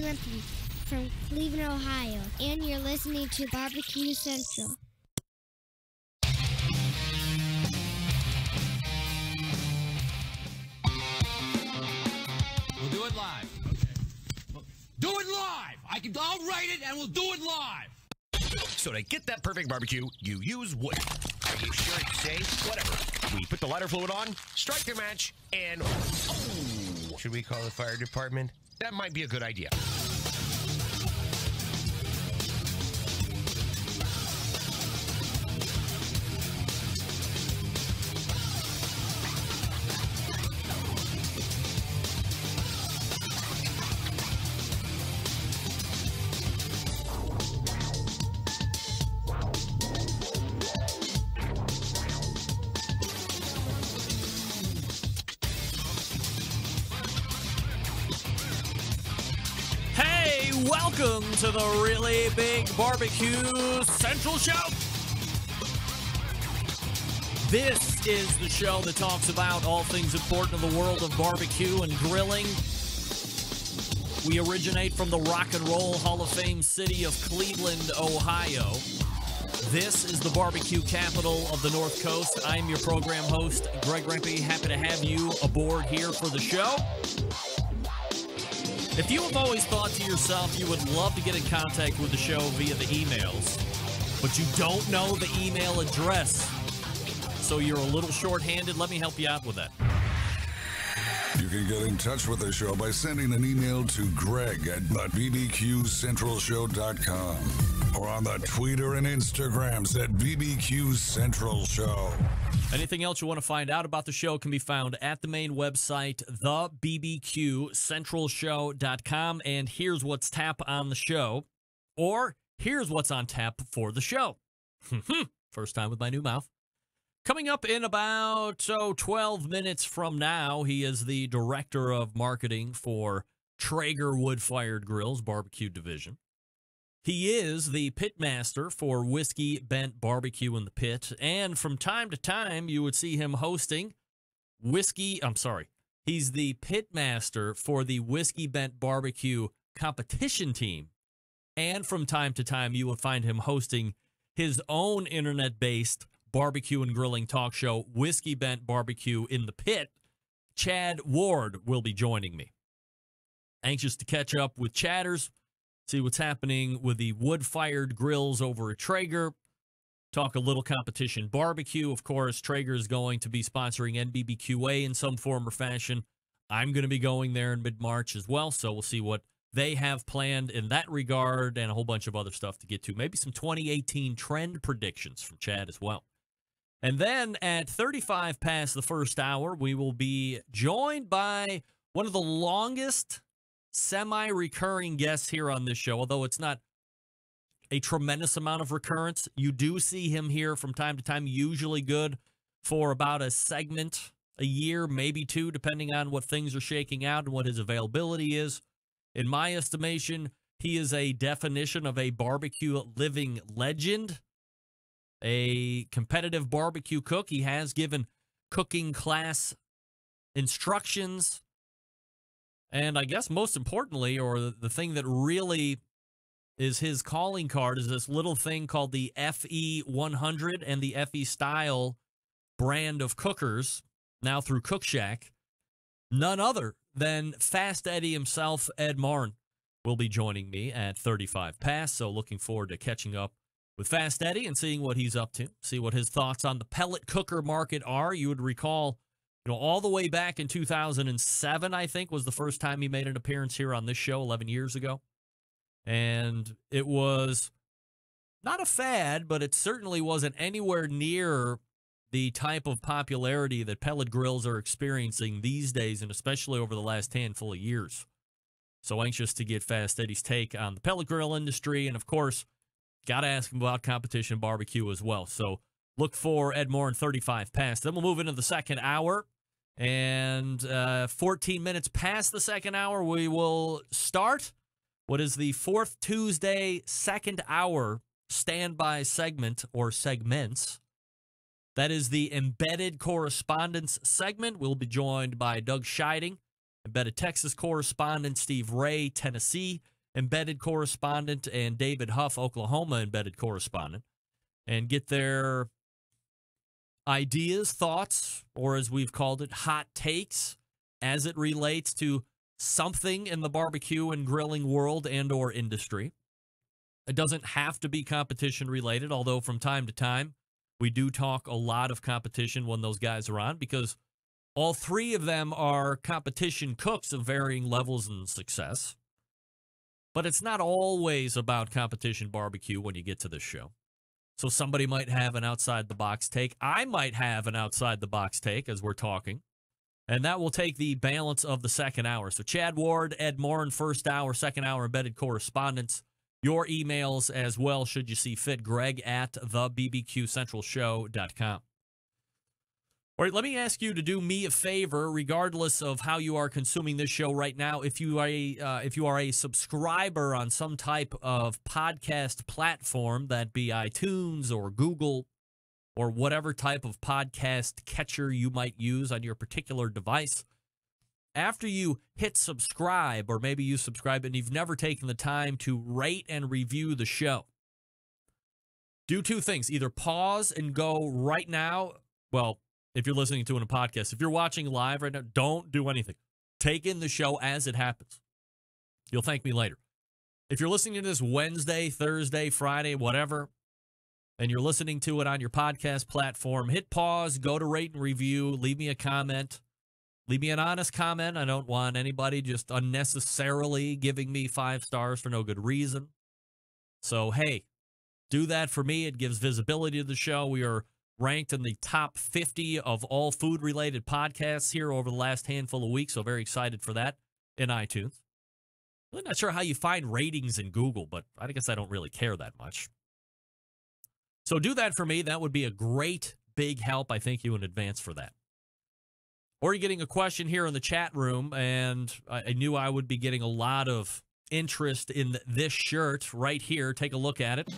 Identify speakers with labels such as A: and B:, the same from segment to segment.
A: Grimpy from Cleveland, Ohio, and you're listening to BBQ Central.
B: We'll do it live. Okay. Do it live! I'll write it and we'll do it live!
C: So to get that perfect barbecue, you use wood. Are you sure it's safe? Whatever. We put the lighter fluid on, strike the match, and... Oh! Should we call the fire department? That might be a good idea.
D: Welcome to the Really Big BBQ Central Show. This is the show that talks about all things important in the world of barbecue and grilling. We originate from the Rock and Roll Hall of Fame city of Cleveland, Ohio. This is the barbecue capital of the North Coast. I'm your program host, Greg Rempe. Happy to have you aboard here for the show. If you have always thought to yourself you would love to get in contact with the show via the emails, but you don't know the email address, so you're a little short-handed, let me help you out with that.
E: You can get in touch with the show by sending an email to Greg at bbqcentralshow.com or on the Twitter and Instagrams at BBQ Central Show.
D: Anything else you want to find out about the show can be found at the main website, thebbqcentralshow.com. And here's what's tap on the show, or here's what's on tap for the show. First time with my new mouth. Coming up in about 12 minutes from now, he is the director of marketing for Traeger Wood-Fired Grills Barbecue Division. He is the pit master for Whiskey Bent Barbecue in the Pit, and from time to time, you would see him hosting he's the pit master for the Whiskey Bent Barbecue competition team, and from time to time, you will find him hosting his own internet-based barbecue and grilling talk show, Whiskey Bent Barbecue in the Pit. Chad Ward will be joining me. Anxious to catch up with chatters, see what's happening with the wood-fired grills over at Traeger, talk a little competition barbecue. Of course, Traeger is going to be sponsoring NBBQA in some form or fashion. I'm going to be going there in mid-March as well, so we'll see what they have planned in that regard and a whole bunch of other stuff to get to. Maybe some 2018 trend predictions from Chad as well. And then at 35 past the first hour, we will be joined by one of the longest semi-recurring guests here on this show, although it's not a tremendous amount of recurrence. You do see him here from time to time, usually good for about a segment a year, maybe two, depending on what things are shaking out and what his availability is. In my estimation, he is a definition of a barbecue living legend, a competitive barbecue cook. He has given cooking class instructions. And I guess most importantly, or the thing that really is his calling card, is this little thing called the FE 100 and the FE Style brand of cookers, now through Cook Shack. None other than Fast Eddie himself, Ed Martin, will be joining me at 35 past. So looking forward to catching up with Fast Eddie and seeing what he's up to, see what his thoughts on the pellet cooker market are. You would recall, all the way back in 2007, I think, was the first time he made an appearance here on this show 11 years ago. And it was not a fad, but it certainly wasn't anywhere near the type of popularity that pellet grills are experiencing these days, and especially over the last handful of years. So anxious to get Fast Eddie's take on the pellet grill industry, and of course, got to ask him about competition barbecue as well. So look for Ed Moore in 35 past. Then we'll move into the second hour. And 14 minutes past the second hour, we will start what is the fourth Tuesday second hour standby segment or segments. That is the Embedded Correspondence segment. We'll be joined by Doug Scheiding, Embedded Texas correspondent, Steve Ray, Tennessee embedded correspondent, and David Huff, Oklahoma embedded correspondent, and get their ideas, thoughts, or as we've called it, hot takes as it relates to something in the barbecue and grilling world and or industry. It doesn't have to be competition related, although from time to time we do talk a lot of competition when those guys are on, because all three of them are competition cooks of varying levels and success. But it's not always about competition barbecue when you get to this show. So somebody might have an outside-the-box take. I might have an outside-the-box take as we're talking. And that will take the balance of the second hour. So Chad Ward, Ed Morin, first hour, second hour embedded correspondence. Your emails as well, should you see fit. Greg at thebbqcentralshow.com. All right, let me ask you to do me a favor, regardless of how you are consuming this show right now. If you are a subscriber on some type of podcast platform, that be iTunes or Google or whatever type of podcast catcher you might use on your particular device, after you hit subscribe, or maybe you subscribe and you've never taken the time to rate and review the show, do two things. Either pause and go right now. Well, if you're listening to it in a podcast, if you're watching live right now, don't do anything. Take in the show as it happens. You'll thank me later. If you're listening to this Wednesday, Thursday, Friday, whatever, and you're listening to it on your podcast platform, hit pause, go to rate and review, leave me a comment. Leave me an honest comment. I don't want anybody just unnecessarily giving me 5 stars for no good reason. So, hey, do that for me. It gives visibility to the show. We are ranked in the top 50 of all food-related podcasts here over the last handful of weeks, so very excited for that in iTunes. I'm not sure how you find ratings in Google, but I guess I don't really care that much. So do that for me. That would be a great big help. I thank you in advance for that. Or you're getting a question here in the chat room, and I knew I would be getting a lot of interest in this shirt right here. Take a look at it.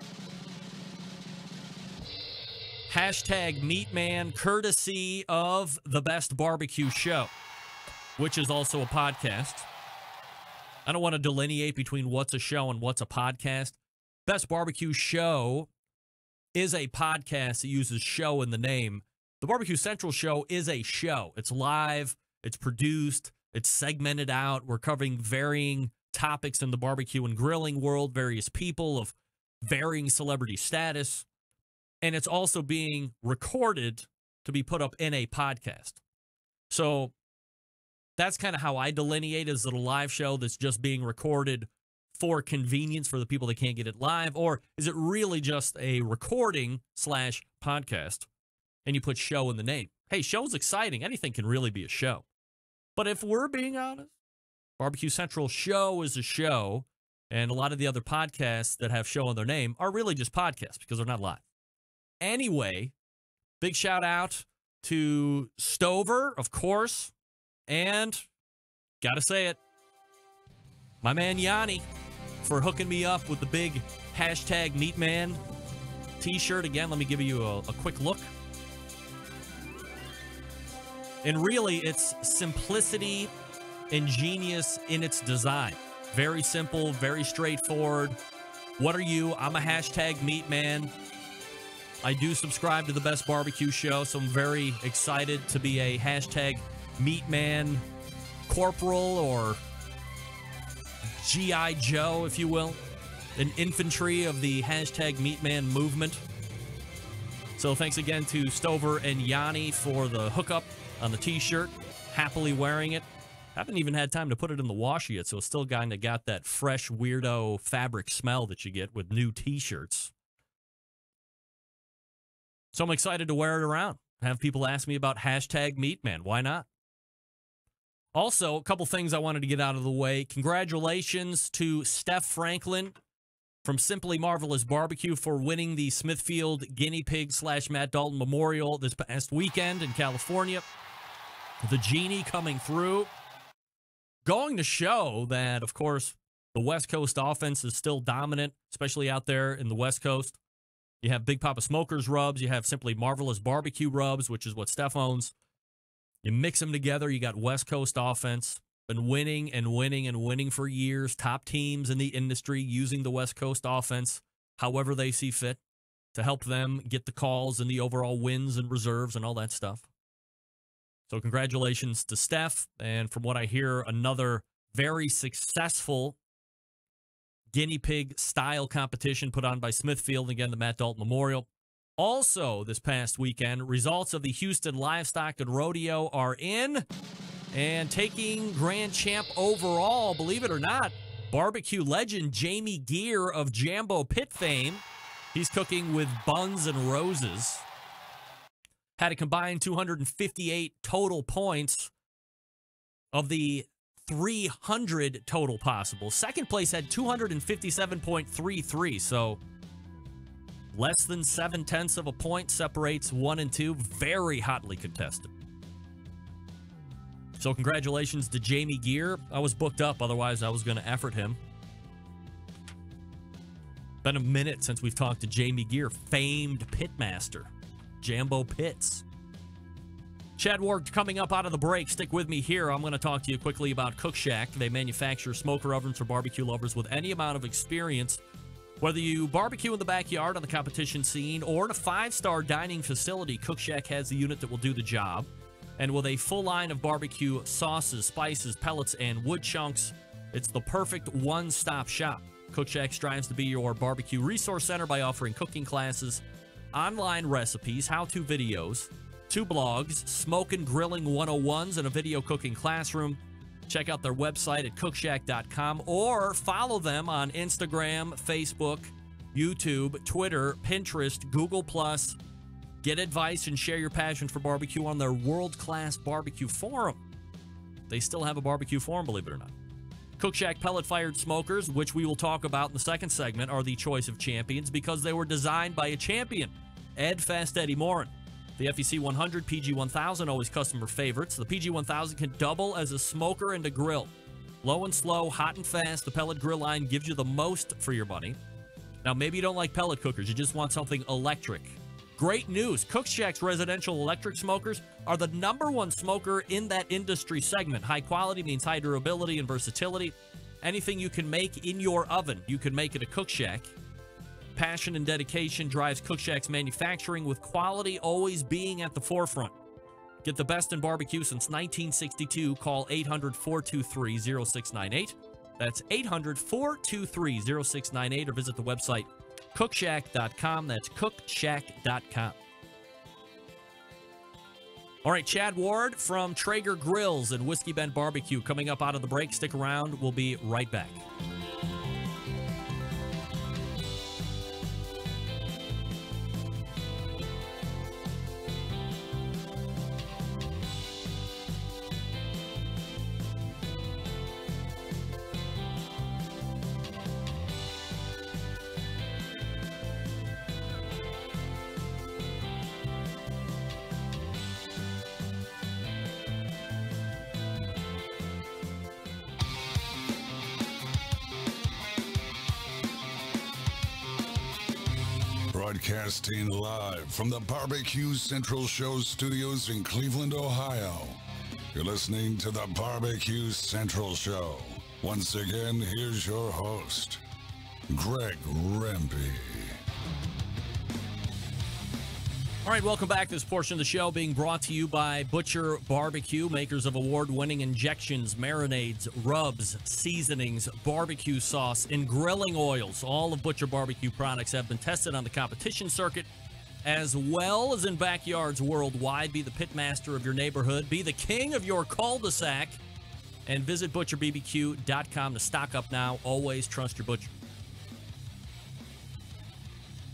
D: Hashtag Meatman, courtesy of The Best Barbecue Show, which is also a podcast. I don't want to delineate between what's a show and what's a podcast. Best Barbecue Show is a podcast that uses show in the name. The Barbecue Central Show is a show. It's live, it's produced, it's segmented out. We're covering varying topics in the barbecue and grilling world, various people of varying celebrity status, and it's also being recorded to be put up in a podcast. So that's kind of how I delineate. Is it a live show that's just being recorded for convenience for the people that can't get it live, or is it really just a recording / podcast? And you put show in the name. Hey, show's exciting. Anything can really be a show. But if we're being honest, Barbecue Central Show is a show, and a lot of the other podcasts that have show in their name are really just podcasts because they're not live. Anyway, big shout out to Stover, of course, and gotta say it, my man Yanni for hooking me up with the big hashtag Meatman t-shirt. Again, let me give you a quick look. And really, it's simplicity and genius in its design. Very simple, very straightforward. What are you? I'm a hashtag meat man. I do subscribe to the Best Barbecue Show, so I'm very excited to be a hashtag meat man corporal, or G.I. Joe, if you will. An infantry of the hashtag meat man movement. So thanks again to Stover and Yanni for the hookup on the t-shirt. Happily wearing it. Haven't even had time to put it in the wash yet, so it's still kind of got that fresh, weirdo fabric smell that you get with new t-shirts. So I'm excited to wear it around. Have people ask me about hashtag Meatman. Why not? Also, a couple things I wanted to get out of the way. Congratulations to Steph Franklin from Simply Marvelous Barbecue for winning the Smithfield Guinea Pig / Matt Dalton Memorial this past weekend in California. The Genie coming through. Going to show that, of course, the West Coast offense is still dominant, especially out there in the West Coast. You have Big Papa Smokers rubs. You have Simply Marvelous Barbecue rubs, which is what Steph owns. You mix them together, you got West Coast offense. Been winning and winning and winning for years. Top teams in the industry using the West Coast offense however they see fit to help them get the calls and the overall wins and reserves and all that stuff. So congratulations to Steph. And from what I hear, another very successful guinea pig style competition put on by Smithfield, again, the Matt Dalton Memorial. Also, this past weekend, results of the Houston Livestock and Rodeo are in. And taking grand champ overall, believe it or not, barbecue legend Jamie Geer of Jambo Pit fame. He's cooking with buns and roses. Had a combined 258 total points of the 300 total possible. Second place had 257.33, so less than 7/10 of a point separates 1 and 2. Very hotly contested. So congratulations to Jamie Geer. I was booked up, otherwise I was going to effort him. Been a minute since we've talked to Jamie Geer, famed pitmaster, Jambo Pits. Chad Ward coming up out of the break. Stick with me here. I'm going to talk to you quickly about Cook Shack. They manufacture smoker ovens for barbecue lovers with any amount of experience. Whether you barbecue in the backyard on the competition scene or in a 5-star dining facility, Cook Shack has the unit that will do the job. And with a full line of barbecue sauces, spices, pellets, and wood chunks, it's the perfect one-stop shop. Cook Shack strives to be your barbecue resource center by offering cooking classes, online recipes, how-to videos, 2 blogs, smoke and grilling 101s, and a video cooking classroom. Check out their website at cookshack.com or follow them on Instagram, Facebook, YouTube, Twitter, Pinterest, Google+. Get advice and share your passion for barbecue on their world-class barbecue forum. They still have a barbecue forum, believe it or not. Cook Shack pellet-fired smokers, which we will talk about in the second segment, are the choice of champions because they were designed by a champion, Ed Fast Eddie Morin. The FEC 100, PG 1000, always customer favorites. The PG 1000 can double as a smoker and a grill. Low and slow, hot and fast, the pellet grill line gives you the most for your money. Now, maybe you don't like pellet cookers. You just want something electric. Great news. Cook Shack's residential electric smokers are the #1 smoker in that industry segment. High quality means high durability and versatility. Anything you can make in your oven, you can make at a Cook Shack. Passion and dedication drives Cook Shack's manufacturing, with quality always being at the forefront. Get the best in barbecue since 1962. Call 800-423-0698. That's 800-423-0698, or visit the website cookshack.com. That's cookshack.com. All right, Chad Ward from Traeger Grills and Whiskey Bent Barbecue coming up out of the break. Stick around. We'll be right back.
E: Broadcasting live from the Barbecue Central Show studios in Cleveland, Ohio. You're listening to the Barbecue Central Show. Once again, here's your host, Greg Rempe.
D: All right, welcome back. This portion of the show being brought to you by Butcher Barbecue, makers of award-winning injections, marinades, rubs, seasonings, barbecue sauce, and grilling oils. All of Butcher Barbecue products have been tested on the competition circuit, as well as in backyards worldwide. Be the pitmaster of your neighborhood. Be the king of your cul-de-sac. And visit butcherbbq.com to stock up now. Always trust your butcher.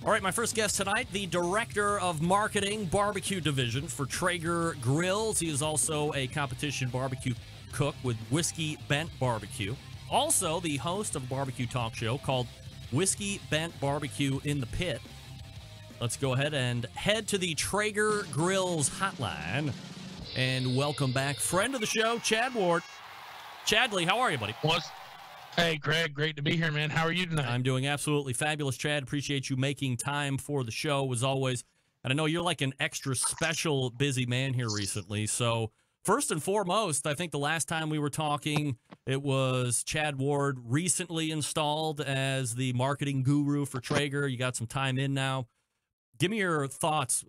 D: All right, my first guest tonight, the Director of Marketing Barbecue Division for Traeger Grills. He is also a competition barbecue cook with Whiskey Bent Barbecue. Also, the host of a barbecue talk show called Whiskey Bent Barbecue in the Pit. Let's go ahead and head to the Traeger Grills hotline and welcome back friend of the show, Chad Ward. Chadley, how are you, buddy?
F: Hey, Greg, great to be here, man. How are you tonight?
D: I'm doing absolutely fabulous, Chad. Appreciate you making time for the show, as always. And I know you're like an extra special busy man here recently, so first and foremost, I think the last time we were talking, it was Chad Ward recently installed as the marketing guru for Traeger. You got some time in now. Give me your thoughts.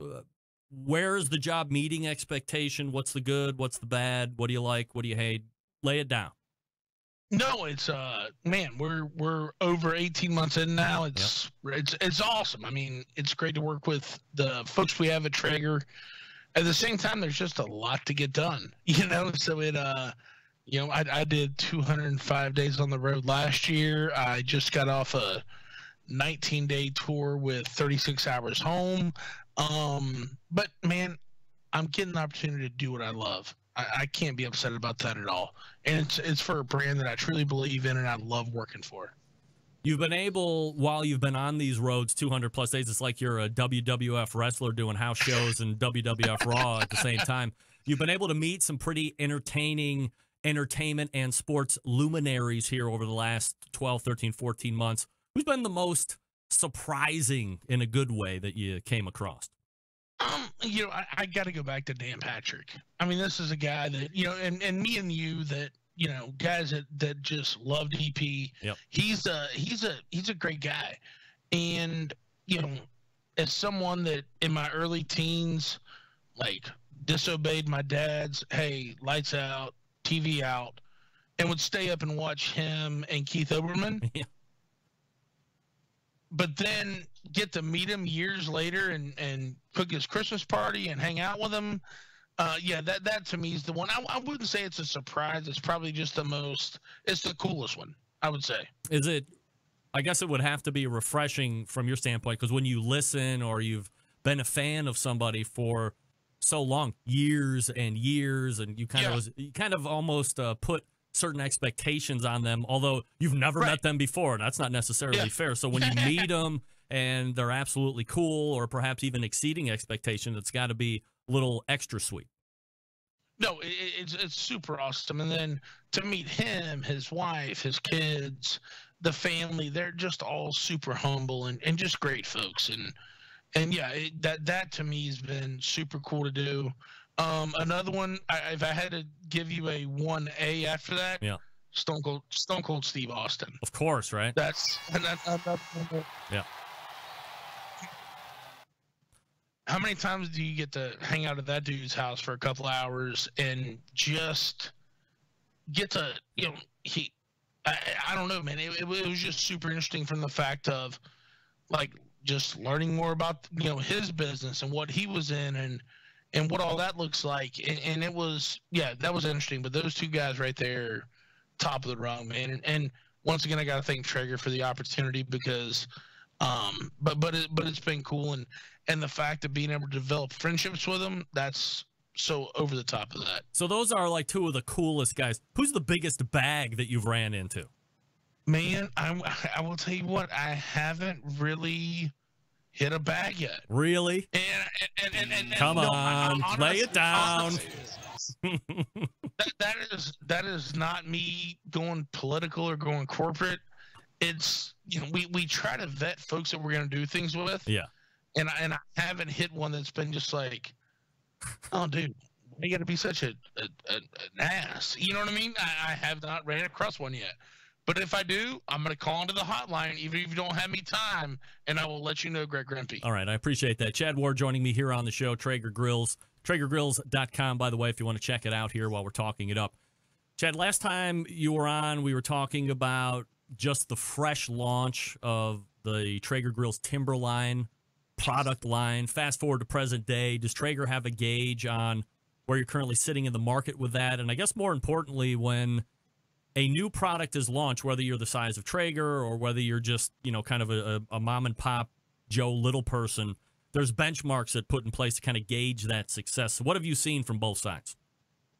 D: Where's the job meeting expectation? What's the good? What's the bad? What do you like? What do you hate? Lay it down.
F: No, it's man, we're over 18 months in now. It's awesome. I mean, it's great to work with the folks we have at Traeger. At the same time, there's just a lot to get done, so it I did 205 days on the road last year. I just got off a 19-day tour with 36 hours home. But man, I'm getting the opportunity to do what I love. I can't be upset about that at all. And it's for a brand that I truly believe in and I love working for.
D: You've been able, while you've been on these roads 200-plus days, it's like you're a WWF wrestler doing house shows and WWF Raw at the same time. You've been able to meet some pretty entertaining entertainment and sports luminaries here over the last 12, 13, 14 months. Who's been the most surprising in a good way that you came across?
F: I got to go back to Dan Patrick. I mean, this is a guy that, and me and you that, guys that just loved EP.
D: Yep.
F: He's a great guy. And, as someone that in my early teens, like disobeyed my dad's, hey, lights out, TV out, and would stay up and watch him and Keith Oberman.
D: Yeah.
F: But then get to meet him years later and cook his Christmas party and hang out with him. That to me is the one. I wouldn't say it's a surprise. It's probably just it's the coolest one, I would say.
D: Is it, I guess it would have to be refreshing from your standpoint, because when you listen or you've been a fan of somebody for so long, years and years, and you kind of almost put certain expectations on them, although you've never met them before. That's not necessarily fair. So when you meet them and they're absolutely cool, or perhaps even exceeding expectations, it's got to be a little extra sweet.
F: No, it's super awesome. And then to meet him, his wife, his kids, the family, they're just all super humble and just great folks. And that to me has been super cool to do. Another one, if I had to give you a 1A after that, Stone Cold Steve Austin.
D: Of course, right?
F: That's
D: yeah.
F: How many times do you get to hang out at that dude's house for a couple hours and just get to, I don't know, man. It was just super interesting from the fact of, like, just learning more about, his business and what he was in and what all that looks like. And it was, that was interesting. But those two guys right there, top of the rung, man. And once again, I got to thank Traeger for the opportunity because, but it's been cool. And the fact of being able to develop friendships with them, that's so over the top of that.
D: So those are like two of the coolest guys. Who's the biggest bag that you've ran into?
F: Man, I will tell you what, I haven't really hit a bag yet.
D: Really?
F: And
D: come on, lay it down.
F: that is not me going political or going corporate. It's, we try to vet folks that we're going to do things with.
D: Yeah.
F: And I haven't hit one that's been just like, oh, dude, you got to be such an ass. You know what I mean? I have not ran across one yet. But if I do, I'm going to call into the hotline, even if you don't have me time, and I will let you know, Greg Grimpy.
D: All right, I appreciate that. Chad Ward joining me here on the show, Traeger Grills. TraegerGrills.com, by the way, if you want to check it out here while we're talking it up. Chad, last time you were on, we were talking about just the fresh launch of the Traeger Grills Timberline product line. Fast forward to present day, does Traeger have a gauge on where you're currently sitting in the market with that? And I guess more importantly, when a new product is launched, whether you're the size of Traeger or whether you're just, kind of a mom and pop Joe Little person, there's benchmarks that put in place to kind of gauge that success. So what have you seen from both sides?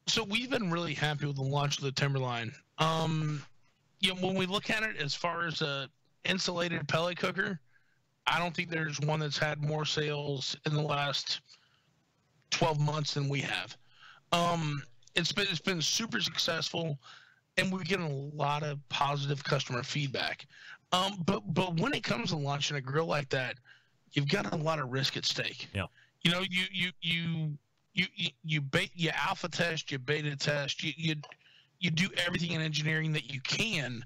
F: So we've been really happy with the launch of the Timberline. When we look at it as far as a insulated pellet cooker, I don't think there's one that's had more sales in the last 12 months than we have. It's been super successful, and we're getting a lot of positive customer feedback. But when it comes to launching a grill like that, you've got a lot of risk at stake.
D: Yeah.
F: You you alpha test, you beta test, you do everything in engineering that you can,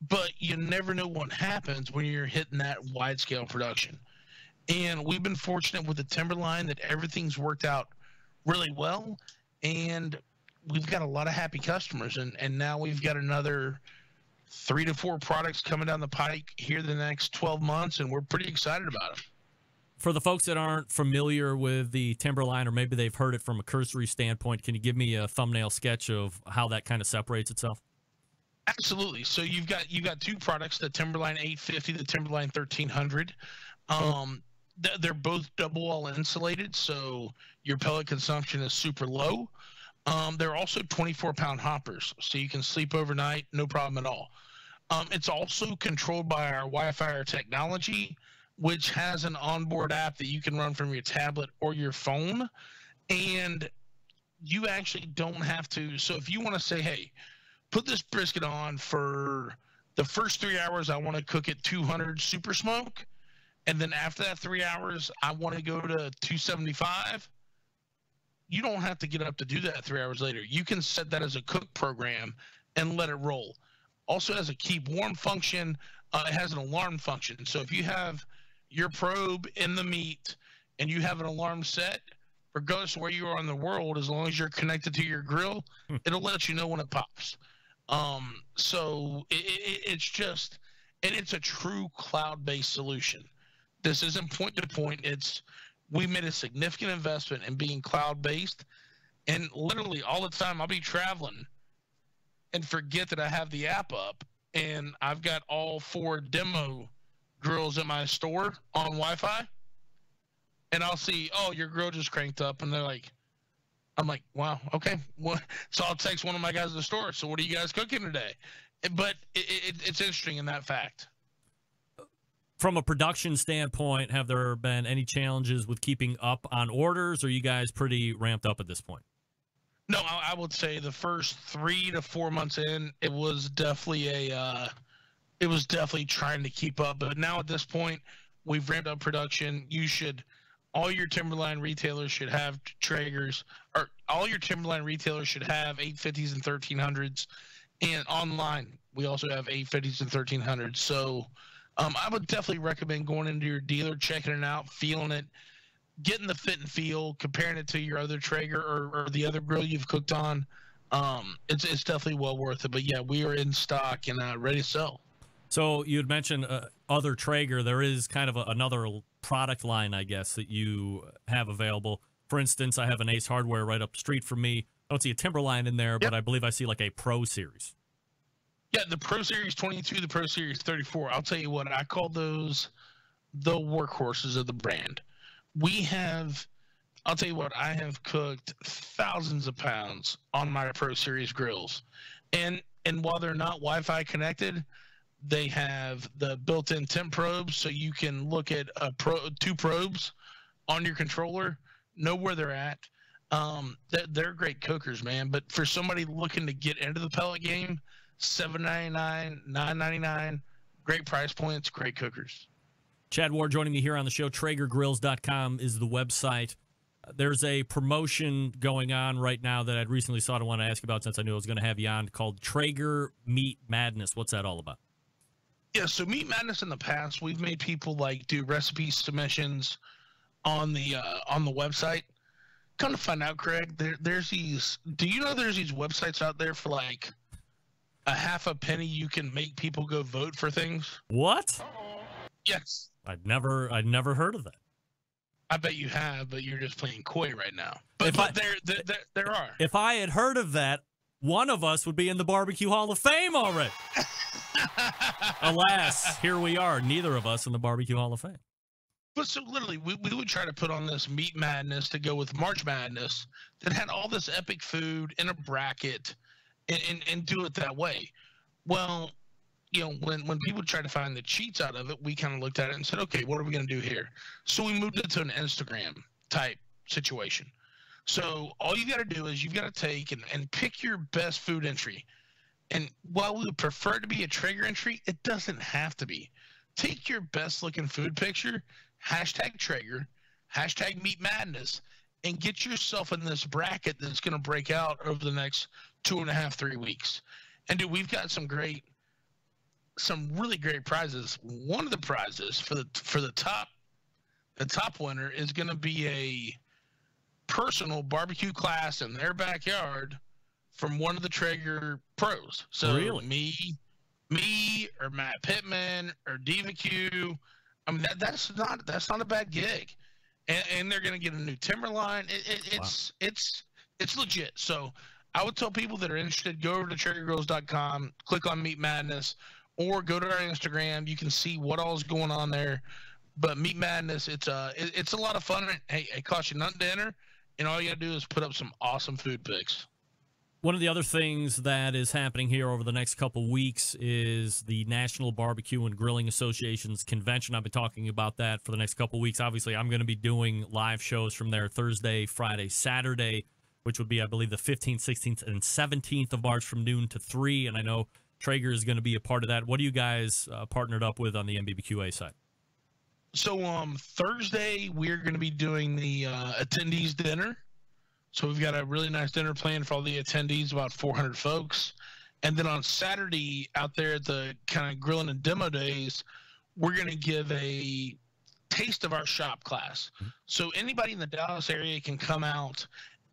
F: but you never know what happens when you're hitting that wide scale production. And we've been fortunate with the Timberline that everything's worked out really well, and we've got a lot of happy customers, and now we've got another 3 to 4 products coming down the pike here the next 12 months, and we're pretty excited about them.
D: For the folks that aren't familiar with the Timberline, or maybe they've heard it from a cursory standpoint, can you give me a thumbnail sketch of how that kind of separates itself?
F: Absolutely. So you've got 2 products, the Timberline 850, the Timberline 1300. They're both double wall insulated, so your pellet consumption is super low. They're also 24-pound hoppers, so you can sleep overnight, no problem at all. It's also controlled by our Wi-Fi technology, which has an onboard app that you can run from your tablet or your phone, and you actually don't have to. So if you want to say, hey, put this brisket on for the first 3 hours, I want to cook at 200 super smoke, and then after that 3 hours, I want to go to 275. You don't have to get up to do that 3 hours later. You can set that as a cook program and let it roll. Also has a keep warm function. It has an alarm function. So if you have your probe in the meat and you have an alarm set, regardless of where you are in the world, as long as you're connected to your grill, it'll let you know when it pops. So it's just, and it's a true cloud-based solution. This isn't point to point. We made a significant investment in being cloud-based, and literally all the time I'll be traveling and forget that I have the app up, and I've got all 4 demo grills in my store on Wi-Fi, and I'll see, oh, your grill just cranked up, and I'm like, wow, okay. Well, so I'll text one of my guys at the store. So what are you guys cooking today? But it's interesting in that fact.
D: From a production standpoint, have there been any challenges with keeping up on orders, or are you guys pretty ramped up at this point?
F: No, I would say the first 3 to 4 months in, it was definitely trying to keep up. But now at this point, we've ramped up production. All your Timberline retailers should have Traegers, or all your Timberline retailers should have 850s and 1300s. And online, we also have 850s and 1300s. So I would definitely recommend going into your dealer, checking it out, feeling it, getting the fit and feel, comparing it to your other Traeger or the other grill you've cooked on. It's definitely well worth it. But yeah, we are in stock and ready to sell.
D: So you had mentioned other Traeger. There is kind of another product line, I guess, that you have available. For instance, I have an Ace Hardware right up the street from me. I don't see a Timberline in there, but I believe I see like a Pro Series.
F: Yeah, the Pro Series 22, the Pro Series 34. I'll tell you what, I call those the workhorses of the brand. I'll tell you what, I have cooked thousands of pounds on my Pro Series grills. And while they're not Wi-Fi connected, they have the built-in temp probes, so you can look at 2 probes on your controller, know where they're at. They're great cookers, man. But for somebody looking to get into the pellet game, $7.99, $9.99, great price points, great cookers.
D: Chad Ward joining me here on the show. TraegerGrills.com is the website. There's a promotion going on right now that I'd recently saw I want to ask you about since I knew I was going to have you on, called Traeger Meat Madness. What's that all about?
F: Yeah, so Meat Madness in the past, we've made people do recipe submissions on the website. Come to find out, Craig, there's these. Do you know there's these websites out there for like a half a penny you can make people go vote for things?
D: What?
F: Yes. I'd
D: never heard of that.
F: I bet you have, but you're just playing coy right now. But there are.
D: If I had heard of that, one of us would be in the Barbecue Hall of Fame already. Alas, here we are, neither of us in the Barbecue Hall of Fame.
F: But so literally, we would try to put on this Meat Madness to go with March Madness that had all this epic food in a bracket and do it that way. Well, when people try to find the cheats out of it, we kind of looked at it and said, okay, what are we going to do here? So we moved it to an Instagram type situation. So all you got to do is you've got to take and pick your best food entry. And while we would prefer it to be a Traeger entry, it doesn't have to be. Take your best looking food picture, #Traeger, #Meat Madness, and get yourself in this bracket that's going to break out over the next 2.5, 3 weeks. And dude, we've got some really great prizes. One of the prizes for the top winner is going to be a personal barbecue class in their backyard from one of the Traeger pros. So
D: really?
F: me or Matt Pittman or BBQ. I mean, that's not a bad gig. And they're going to get a new Timberline. It's legit. So I would tell people that are interested, go over to TraegerGrills.com, click on Meat Madness, or go to our Instagram. You can see what all is going on there. But Meat Madness, it's a lot of fun. Hey, it costs you nothing to enter, and all you got to do is put up some awesome food pics.
D: One of the other things that is happening here over the next couple weeks is the National Barbecue and Grilling Association's convention. I've been talking about that for the next couple weeks. Obviously, I'm going to be doing live shows from there Thursday, Friday, Saturday, which would be, I believe, the 15th, 16th, and 17th of March from noon to 3. And I know Traeger is going to be a part of that. What are you guys partnered up with on the MBBQA side?
F: So Thursday, we're going to be doing the attendees dinner. So we've got a really nice dinner planned for all the attendees, about 400 folks. And then on Saturday, out there at the kind of grilling and demo days, we're going to give a taste of our shop class. So anybody in the Dallas area can come out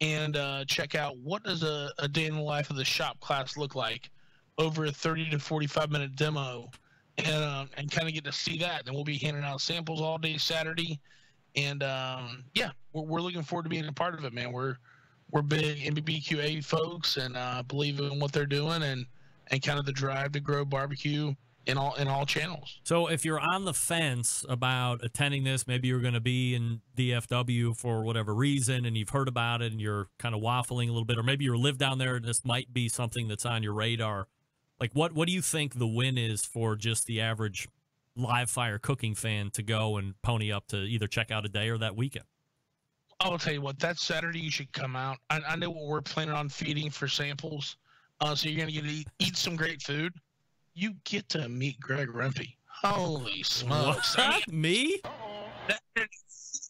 F: and check out what does a day in the life of the shop class look like over a 30 to 45-minute demo, and kind of get to see that. Then we'll be handing out samples all day Saturday. And, we're looking forward to being a part of it, man. We're big MBBQA folks and believe in what they're doing and kind of the drive to grow barbecue in all channels.
D: So if you're on the fence about attending this, maybe you're going to be in DFW for whatever reason and you've heard about it and you're kind of waffling a little bit, or maybe you live down there and this might be something that's on your radar. Like what do you think the win is for just the average live fire cooking fan to go and pony up to either check out a day or that weekend?
F: I'll tell you what, that Saturday you should come out. I know what we're planning on feeding for samples. So you're going to get to eat some great food. You get to meet Greg Rempe. Holy smokes.
D: What? Me?
F: That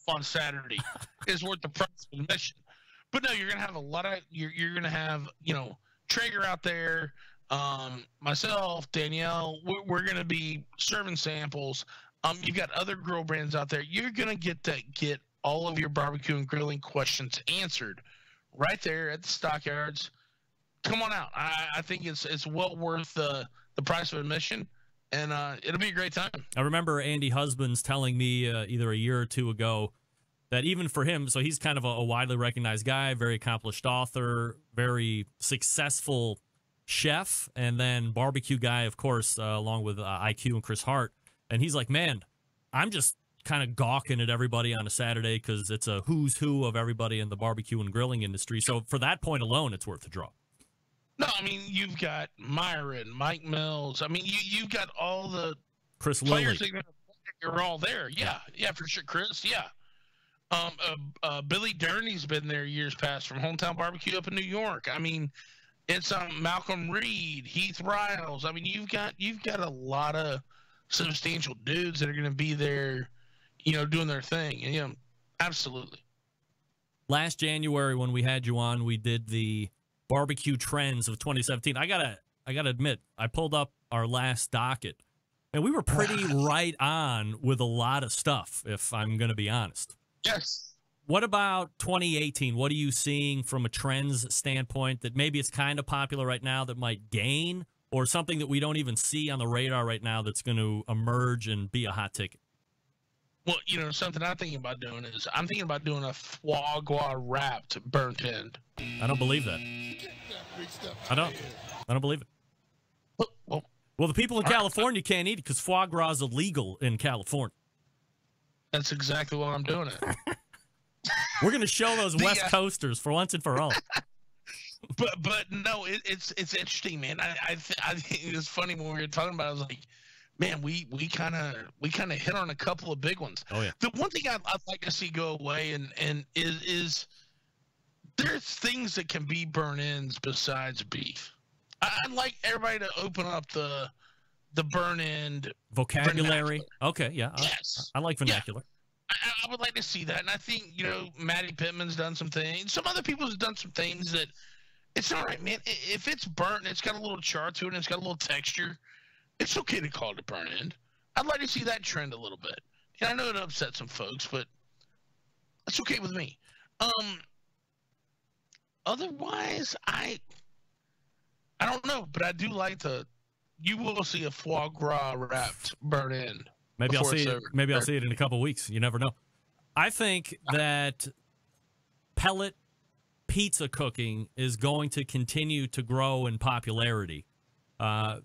F: on Saturday is worth the price of admission. But no, you're going to have a lot of, you're going to have, Traeger out there, myself, Danielle, we're going to be serving samples. You've got other grill brands out there. You're going to get all of your barbecue and grilling questions answered right there at the stockyards. Come on out. I think it's well worth the price of admission, and it'll be a great time.
D: I remember Andy Husbands telling me either a year or two ago that even for him, so he's kind of a widely recognized guy, very accomplished author, very successful chef, and then barbecue guy, of course, along with IQ and Chris Hart. And he's like, man, I'm just kind of gawking at everybody on a Saturday because it's a who's who of everybody in the barbecue and grilling industry. So for that point alone, it's worth the draw.
F: No, I mean, you've got Myron, Mike Mills. I mean, you've got all the
D: Chris
F: players
D: Lilly.
F: that are all there. Yeah, for sure. Chris, yeah. Billy Durney's been there years past from Hometown Barbecue up in New York. I mean, it's Malcolm Reed, Heath Riles. I mean, you've got a lot of substantial dudes that are going to be there, doing their thing. And, absolutely.
D: Last January when we had you on, we did the barbecue trends of 2017. I gotta admit, I pulled up our last docket, and we were pretty right on with a lot of stuff, if I'm going to be honest.
F: Yes.
D: What about 2018? What are you seeing from a trends standpoint that maybe it's kind of popular right now that might gain, or something that we don't even see on the radar right now that's going to emerge and be a hot ticket?
F: Well, something I'm thinking about doing is I'm thinking about doing a foie gras wrapped burnt end.
D: I don't believe that. I don't believe it. Well, the people in California can't eat it because foie gras is illegal in California.
F: That's exactly what I'm doing it.
D: We're going to show those West Coasters for once and for all.
F: But no, it's interesting, man. I think it's funny when we were talking about it. I was like, man, we kind of hit on a couple of big ones.
D: Oh yeah.
F: The one thing I'd like to see go away and is there's things that can be burn-ins besides beef. I'd like everybody to open up the burn-end
D: vocabulary.
F: vernacular.
D: Okay, yeah.
F: Yes.
D: I like vernacular.
F: Yeah. I would like to see that. And I think, Matty Pittman's done some things. Some other people have done some things that it's all right, man. If it's burnt and it's got a little char to it and it's got a little texture, it's okay to call it a burnt end. I'd like to see that trend a little bit. And I know it upset some folks, but that's okay with me. Otherwise, I don't know, but I do like you will see a foie gras wrapped burnt end.
D: Maybe I'll see it. Maybe I'll see it in a couple of weeks. You never know. I think that pellet pizza cooking is going to continue to grow in popularity.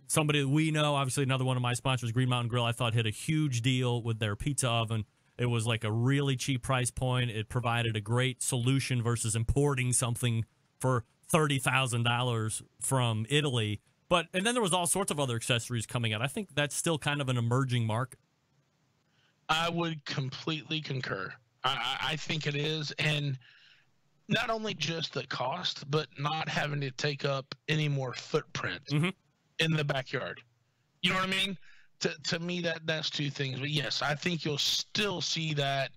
D: Somebody that we know, obviously another one of my sponsors, Green Mountain Grill, I thought hit a huge deal with their pizza oven. It was like a really cheap price point. It provided a great solution versus importing something for $30,000 from Italy. And then there was all sorts of other accessories coming out. I think that's still kind of an emerging market.
F: I would completely concur. I think it is. And not only just the cost, but not having to take up any more footprint in the backyard. You know what I mean? To me, that's two things. But yes, I think you'll still see that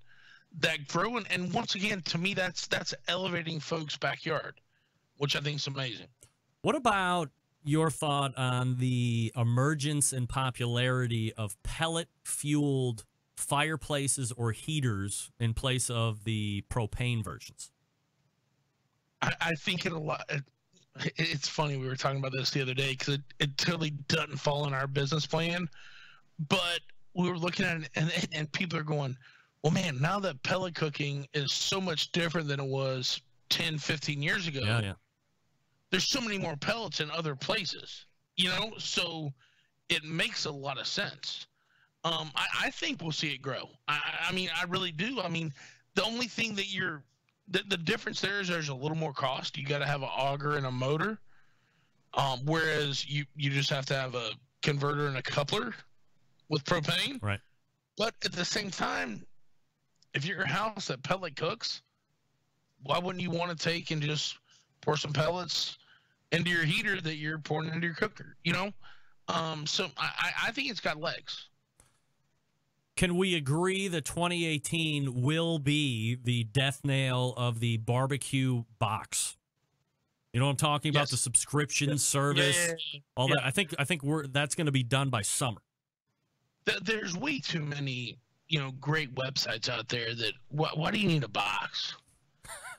F: grow. And once again, to me, that's elevating folks' backyard, which I think is amazing.
D: What about your thought on the emergence and popularity of pellet-fueled fireplaces or heaters in place of the propane versions?
F: I think it's funny. We were talking about this the other day because it totally doesn't fall in our business plan. But we were looking at it, and people are going, well, man, now that pellet cooking is so much different than it was 10, 15 years ago.
D: Yeah.
F: There's so many more pellets in other places, so it makes a lot of sense. I think we'll see it grow. I mean, I really do. I mean, the only thing that the difference there is there's a little more cost. You got to have an auger and a motor, whereas you just have to have a converter and a coupler with propane.
D: Right.
F: But at the same time, if you're a house that pellet cooks, why wouldn't you want to take and just pour some pellets into your heater that you're pouring into your cooker? So I think it's got legs.
D: Can we agree that 2018 will be the death nail of the barbecue box? You know what I'm talking about?
F: Yes.
D: The subscription service, all that. I think that's going to be done by summer.
F: There's way too many, great websites out there that why do you need a box?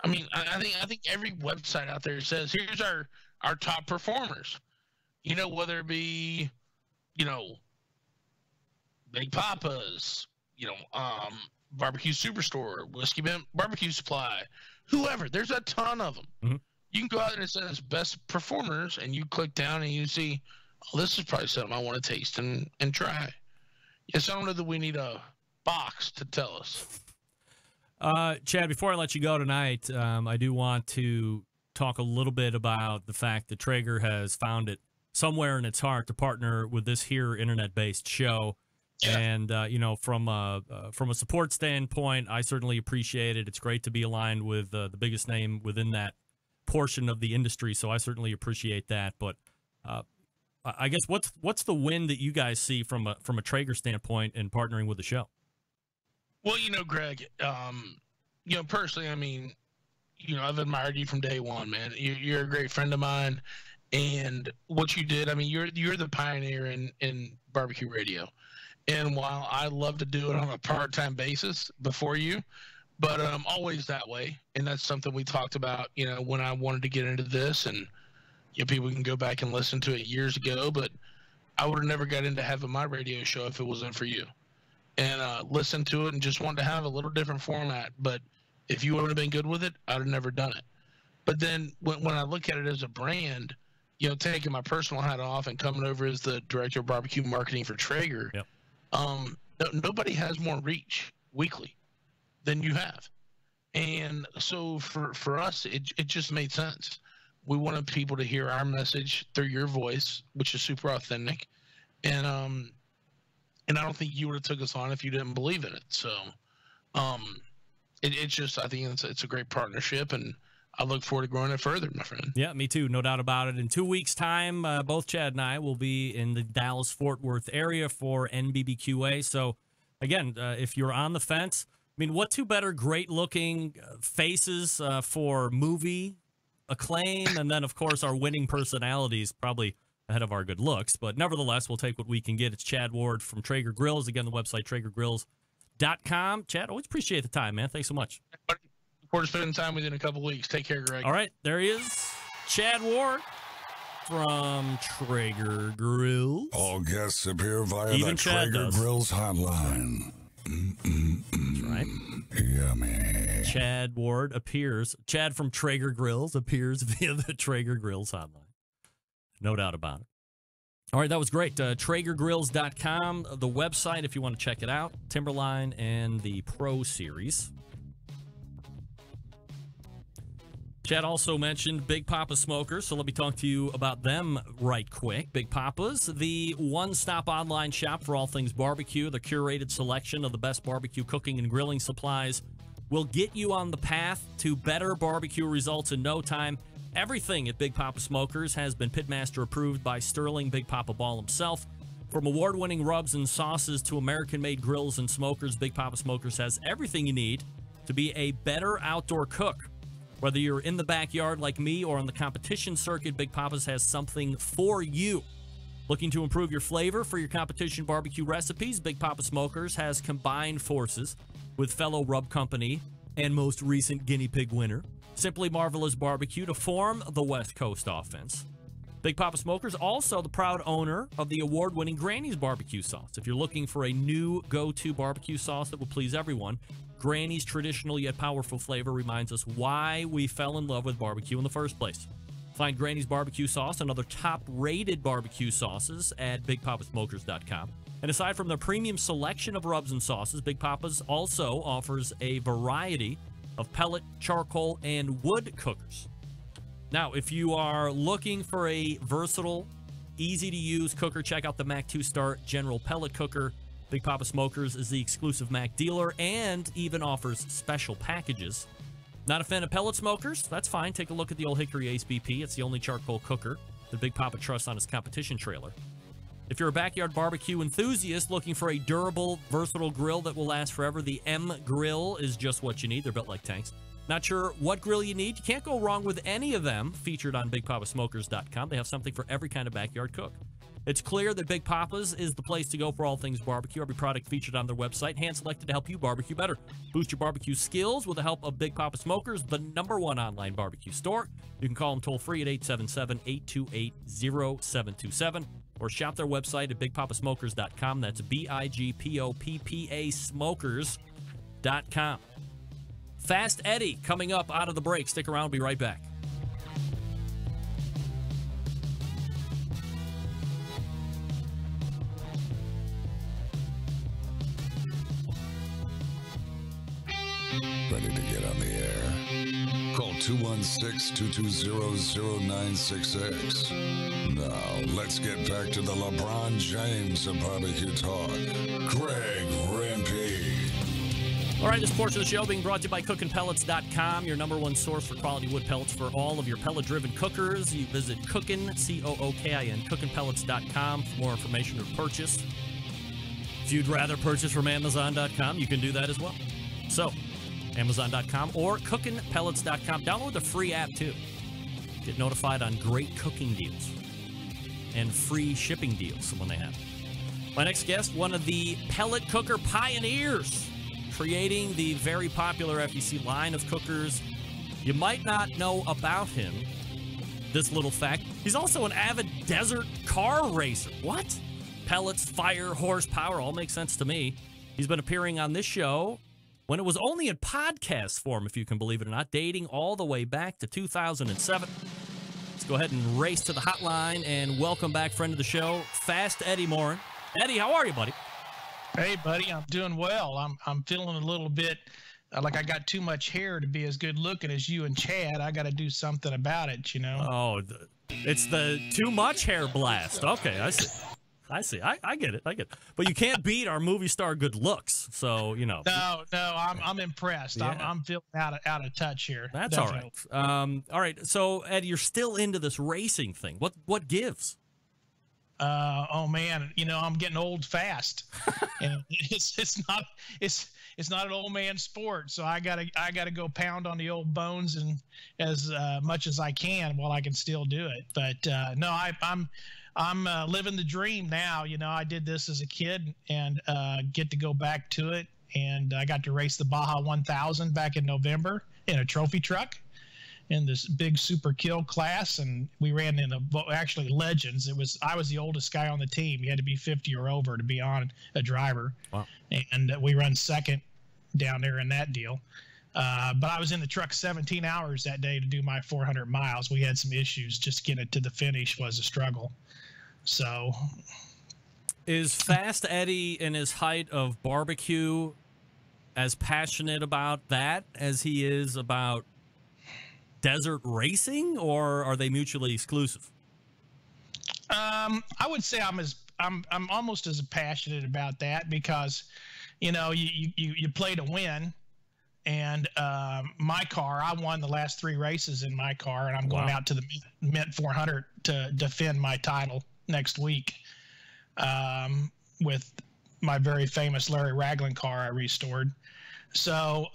F: I mean, I think every website out there says, here's our top performers, whether it be, Big Papa's, Barbecue Superstore, Whiskey Bent Barbecue Supply, whoever. There's a ton of them.
D: Mm-hmm.
F: You can go out and it says best performers, and you click down and you see, oh, this is probably something I want to taste and try. Yes, I don't know that we need a box to tell us.
D: Chad, before I let you go tonight, I do want to talk a little bit about the fact that Traeger has found it somewhere in its heart to partner with this here internet-based show. Yeah. And, from a support standpoint, I certainly appreciate it. It's great to be aligned with the biggest name within that portion of the industry, so I certainly appreciate that. But I guess what's the win that you guys see from a Traeger standpoint in partnering with the show?
F: Well, Greg, personally, I mean, I've admired you from day one, man. You're a great friend of mine, and what you did, I mean, you're the pioneer in barbecue radio. And while I love to do it on a part-time basis before you, but I'm always that way, and that's something we talked about, when I wanted to get into this, and people can go back and listen to it years ago, but I would have never got into having my radio show if it wasn't for you. And listen to it and just wanted to have a little different format. But if you would have been good with it, I'd have never done it. But then when I look at it as a brand, taking my personal hat off and coming over as the director of barbecue marketing for Traeger,
D: yep.
F: Nobody has more reach weekly than you have. And so for us, it just made sense. We wanted people to hear our message through your voice, which is super authentic. And I don't think you would have took us on if you didn't believe in it. So it's just, I think it's a great partnership, and I look forward to growing it further, my friend.
D: Yeah, me too. No doubt about it. In 2 weeks' time, both Chad and I will be in the Dallas-Fort Worth area for NBBQA. So, again, if you're on the fence, mean, what two better great-looking faces for movie acclaim, and then, of course, our winning personalities probably ahead of our good looks. But nevertheless, we'll take what we can get. It's Chad Ward from Traeger Grills. Again, the website, TraegerGrills.com. Chad, always appreciate the time, man. Thanks so much.
F: Look forward to spending time with you in a couple weeks. Take care, Greg.
D: All right, there he is. Chad Ward from Traeger Grills.
E: All guests appear via
D: Even
E: the
D: Chad
E: Traeger
D: does.
E: Grills hotline.
D: That's right.
E: Yummy.
D: Chad Ward appears. Chad from Traeger Grills appears via the Traeger Grills hotline. No doubt about it. All right, that was great. TraegerGrills.com, the website if you want to check it out. Timberline and the Pro Series. Chad also mentioned Big Papa Smokers, so let me talk to you about them right quick. Big Papa's, the one-stop online shop for all things barbecue. The curated selection of the best barbecue cooking and grilling supplies will get you on the path to better barbecue results in no time. Everything at Big Papa Smokers has been Pitmaster approved by Sterling Big Papa Ball himself. From award-winning rubs and sauces to American-made grills and smokers, Big Papa Smokers has everything you need to be a better outdoor cook. Whether you're in the backyard like me or on the competition circuit, Big Papa's has something for you. Looking to improve your flavor for your competition barbecue recipes, Big Papa Smokers has combined forces with fellow rub company and most recent guinea pig winner, Simply Marvelous Barbecue, to form the West Coast offense. Big Papa Smokers also the proud owner of the award-winning Granny's barbecue sauce. If you're looking for a new go-to barbecue sauce that will please everyone, Granny's traditional yet powerful flavor reminds us why we fell in love with barbecue in the first place. Find Granny's barbecue sauce and other top-rated barbecue sauces at BigPapaSmokers.com. And aside from their premium selection of rubs and sauces, Big Papa's also offers a variety of pellet, charcoal, and wood cookers. Now, if you are looking for a versatile, easy-to-use cooker, check out the Mac 2-Star General Pellet Cooker. Big Papa Smokers is the exclusive Mac dealer and even offers special packages. Not a fan of pellet smokers? That's fine. Take a look at the Old Hickory Ace BP. It's the only charcoal cooker that Big Papa trusts on his competition trailer. If you're a backyard barbecue enthusiast looking for a durable, versatile grill that will last forever, the M Grill is just what you need. They're built like tanks. Not sure what grill you need? You can't go wrong with any of them. Featured on BigPapaSmokers.com. They have something for every kind of backyard cook. It's clear that Big Papa's is the place to go for all things barbecue. Every product featured on their website, hand-selected to help you barbecue better. Boost your barbecue skills with the help of Big Papa Smokers, the #1 online barbecue store. You can call them toll-free at 877-828-0727 or shop their website at BigPapaSmokers.com. That's BIGPOPPA Smokers.com. Fast Eddie coming up out of the break. Stick around. We'll be right back.
E: Ready to get on the air? Call 216-220-0966. Now, let's get back to the LeBron James of barbecue talk. Greg Rempe.
D: All right, this portion of the show being brought to you by CookinPellets.com, your #1 source for quality wood pellets for all of your pellet-driven cookers. You visit Cookin, C-O-O-K-I-N, CookinPellets.com for more information or purchase. If you'd rather purchase from Amazon.com, you can do that as well. So, Amazon.com or CookinPellets.com. Download the free app, too. Get notified on great cooking deals and free shipping deals when they happen. My next guest, one of the pellet cooker pioneers, creating the very popular FEC line of cookers. You might not know about him. This little fact, he's also an avid desert car racer. What? Pellets, fire, horsepower, all makes sense to me. He's been appearing on this show when it was only in podcast form, if you can believe it or not, dating all the way back to 2007. Let's go ahead and race to the hotline and welcome back friend of the show, Fast Eddie Morin. Eddie, how are you, buddy?
F: Hey, buddy, I'm doing well. I'm feeling a little bit like I got too much hair to be as good looking as you and Chad. I got to do something about it, you know?
D: Oh, it's the too much hair blast. Okay, I see. I get it. But you can't beat our movie star good looks. So, you know.
F: No, I'm impressed.
D: Yeah.
F: I'm feeling out of touch here.
D: That's
F: Definitely.
D: all right. All right. So, Ed, you're still into this racing thing. What gives?
F: oh man, I'm getting old fast, and it's not an old man sport. So I gotta go pound on the old bones and as much as I can while I can still do it. But no, I'm living the dream now. I did this as a kid and get to go back to it. And I got to race the Baja 1000 back in November in a trophy truck in this big super kill class. And we ran in actually legends. I was the oldest guy on the team. You had to be 50 or over to be on a driver. Wow. And we run second down there in that deal. But I was in the truck 17 hours that day to do my 400 miles. We had some issues. Just getting it to the finish was a struggle. So
D: is Fast Eddie in his height of barbecue as passionate about that as he is about desert racing, or are they mutually exclusive?
F: I would say I'm almost as passionate about that because, you play to win, and my car, I won the last 3 races in my car, and I'm going out to the Mint 400 to defend my title next week with my very famous Larry Ragland car I restored. So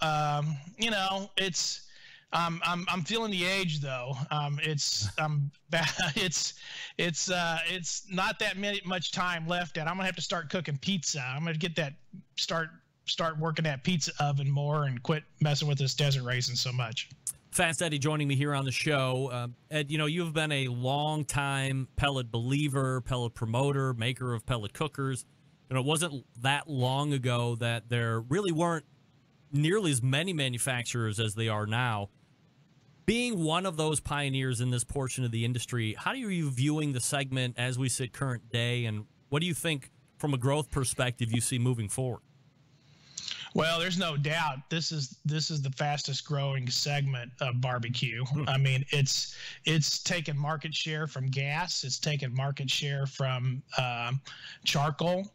F: it's I'm feeling the age though. It's not that much time left, and I'm gonna have to start cooking pizza. I'm gonna get that start working that pizza oven more and quit messing with this desert racing so much.
D: Fast Eddie joining me here on the show. Ed, you've been a long-time pellet believer, pellet promoter, maker of pellet cookers. It wasn't that long ago that there really weren't nearly as many manufacturers as they are now. Being one of those pioneers in this portion of the industry, how are you viewing the segment as we sit current day, and what do you think from a growth perspective you see moving forward?
F: Well, there's no doubt this is the fastest growing segment of barbecue. I mean, it's taken market share from gas. It's taken market share from charcoal.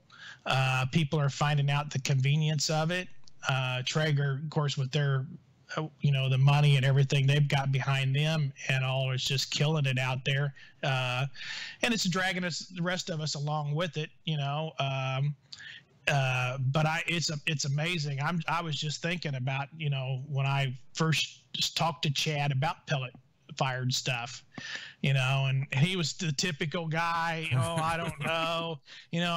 F: People are finding out the convenience of it. Traeger, of course, with their the money and everything they've got behind them and all, is just killing it out there. And it's dragging the rest of us along with it, but it's amazing. I was just thinking about, when I first just talked to Chad about pellet fired stuff, and he was the typical guy, I don't know,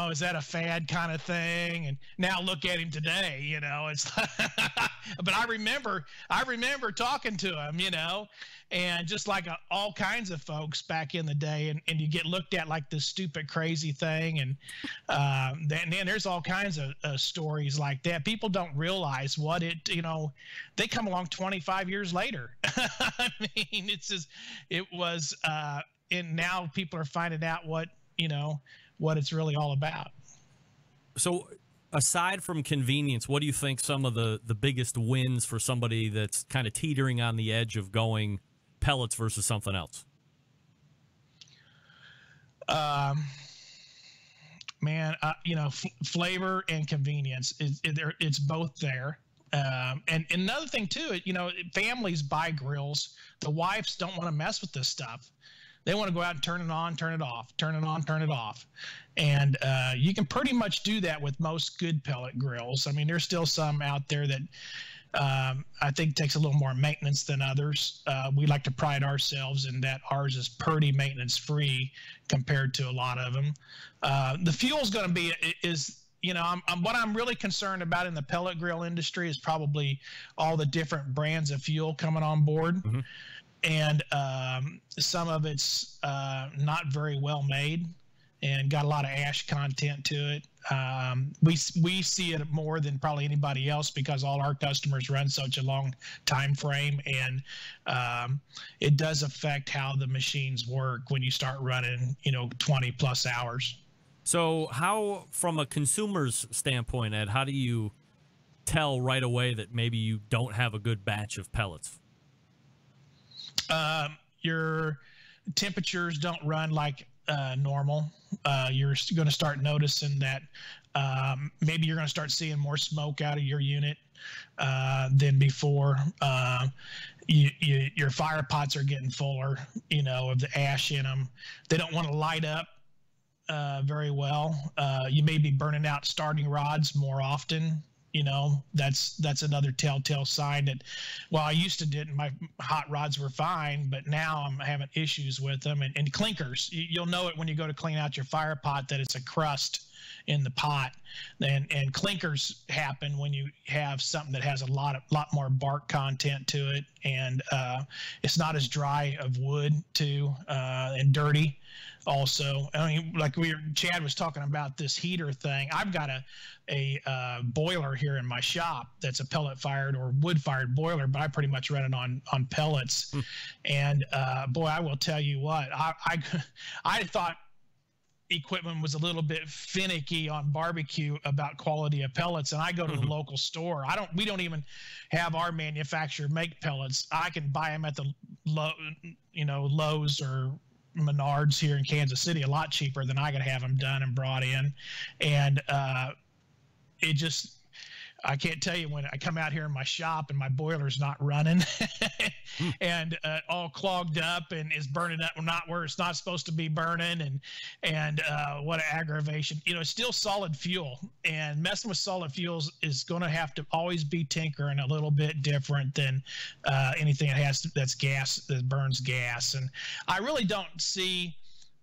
F: is that a fad kind of thing? And now look at him today, it's but I remember talking to him, and just like all kinds of folks back in the day, and you get looked at like this stupid, crazy thing. And then there's all kinds of stories like that. People don't realize what they come along 25 years later. I mean, and now people are finding out what it's really all about.
D: So aside from convenience, what do you think some of the biggest wins for somebody that's kind of teetering on the edge of going pellets versus something else?
F: Flavor and convenience it's both there. And another thing too, families buy grills. The wives don't want to mess with this stuff. They want to go out and turn it on, turn it off, turn it on, turn it off. And you can pretty much do that with most good pellet grills. I mean, there's still some out there that I think takes a little more maintenance than others. We like to pride ourselves in that ours is pretty maintenance free compared to a lot of them. The fuel's going to be what I'm really concerned about in the pellet grill industry is probably all the different brands of fuel coming on board. Mm-hmm. And some of it's not very well made and got a lot of ash content to it. We see it more than probably anybody else because all our customers run such a long time frame, and it does affect how the machines work when you start running 20 plus hours.
D: So how, from a consumer's standpoint, Ed, how do you tell right away that maybe you don't have a good batch of pellets?
F: Your temperatures don't run like normal. You're going to start noticing that maybe you're going to start seeing more smoke out of your unit than before. Your fire pots are getting fuller, of the ash in them. They don't want to light up
G: very well. You may be burning out starting rods more often. That's another telltale sign that, well, I used to did, my hot rods were fine, but now I'm having issues with them. And clinkers, you'll know it when you go to clean out your fire pot that it's a crust in the pot. And clinkers happen when you have something that has a lot more bark content to it, and it's not as dry of wood too, and dirty. Also, I mean, like Chad was talking about this heater thing. I've got a boiler here in my shop that's a pellet fired or wood fired boiler, but I pretty much run it on pellets. And boy, I will tell you what, I thought equipment was a little bit finicky on barbecue about quality of pellets, and I go to the local store. We don't even have our manufacturer make pellets. I can buy them at the Lowe's or Menards here in Kansas City a lot cheaper than I could have them done and brought in. And I can't tell you, when I come out here in my shop and my boiler's not running and all clogged up and is burning up, not where it's not supposed to be burning, and what an aggravation. It's still solid fuel, and messing with solid fuels is going to have to always be tinkering a little bit different than anything that's gas, that burns gas. And I really don't see,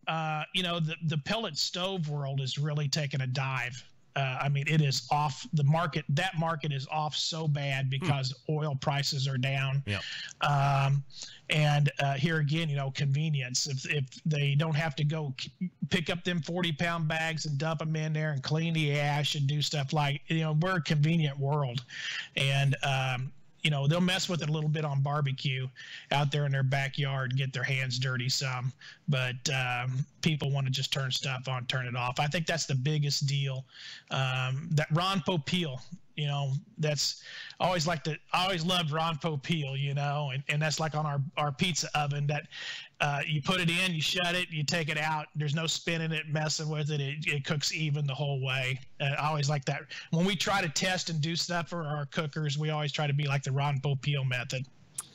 G: the pellet stove world is really taking a dive. I mean, it is off the market. That market is off so bad because oil prices are down.
D: Yep.
G: And here again, convenience. If they don't have to go pick up them 40-pound bags and dump them in there and clean the ash and do stuff like, we're a convenient world. And, they'll mess with it a little bit on barbecue out there in their backyard and get their hands dirty some, but people want to just turn stuff on, turn it off. I think that's the biggest deal. That Ron Popeil, that's I always loved Ron Popeil, and that's like on our pizza oven that you put it in, you shut it, you take it out. There's no spinning it, messing with it. It cooks even the whole way. I always like that. When we try to test and do stuff for our cookers, we always try to be like the Ron Popeil method.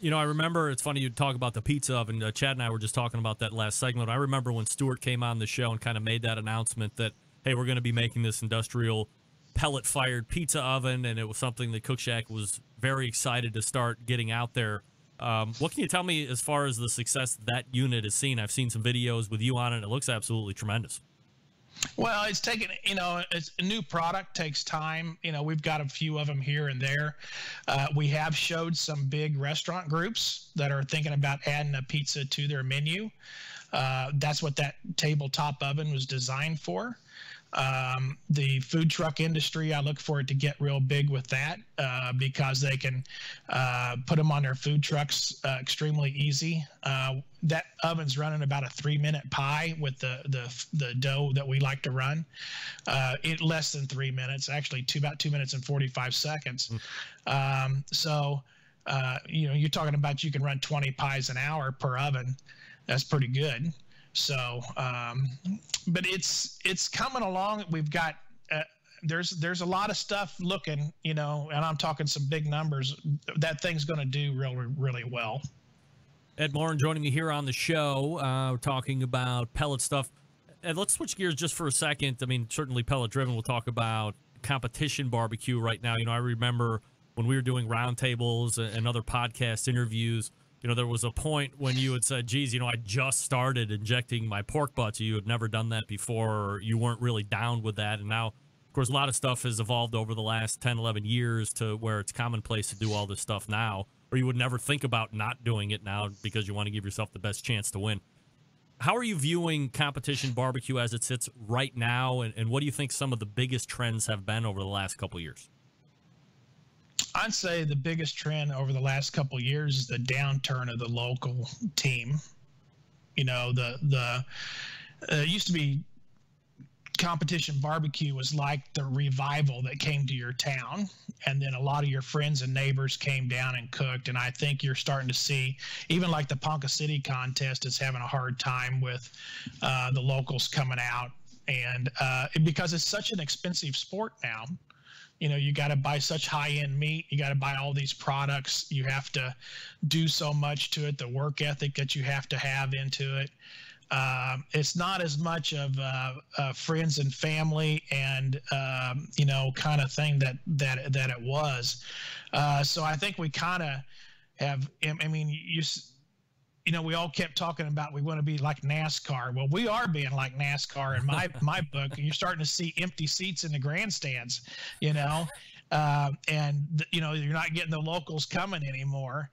D: I remember, it's funny you talk about the pizza oven. Chad and I were just talking about that last segment. I remember when Stuart came on the show and kind of made that announcement that, hey, we're going to be making this industrial pellet-fired pizza oven, and it was something that Cook Shack was very excited to start getting out there. What can you tell me as far as the success that unit has seen? I've seen some videos with you on it. It looks absolutely tremendous.
G: Well, it's taken, it's a new product, takes time. We've got a few of them here and there. We have showed some big restaurant groups that are thinking about adding a pizza to their menu. That's what that tabletop oven was designed for. The food truck industry, I look for it to get real big with that because they can put them on their food trucks extremely easy. That oven's running about a 3-minute pie with the dough that we like to run. In less than 3 minutes, actually about 2 minutes and 45 seconds. So you're talking about you can run 20 pies an hour per oven. That's pretty good. So, but it's coming along. We've got, there's a lot of stuff looking, and I'm talking some big numbers. That thing's going to do really, really well.
D: Ed Morin joining me here on the show. We're talking about pellet stuff. And let's switch gears just for a second. I mean, certainly pellet driven. We'll talk about competition barbecue right now. I remember when we were doing roundtables and other podcast interviews, there was a point when you had said, geez, I just started injecting my pork butts. You had never done that before, or you weren't really down with that. And now, of course, a lot of stuff has evolved over the last 10, 11 years to where it's commonplace to do all this stuff now, or you would never think about not doing it now because you want to give yourself the best chance to win. How are you viewing competition barbecue as it sits right now, and what do you think some of the biggest trends have been over the last couple of years?
G: I'd say the biggest trend over the last couple of years is the downturn of the local team. The used to be competition barbecue was like the revival that came to your town, and then a lot of your friends and neighbors came down and cooked. And I think you're starting to see, even like the Ponca City contest is having a hard time with the locals coming out, and because it's such an expensive sport now. You got to buy such high-end meat. You got to buy all these products. You have to do so much to it, the work ethic that you have to have into it. It's not as much of friends and family and kind of thing that it was. So I think we kind of have. I mean, we all kept talking about we want to be like NASCAR. Well, we are being like NASCAR in my book. And you're starting to see empty seats in the grandstands, and you're not getting the locals coming anymore.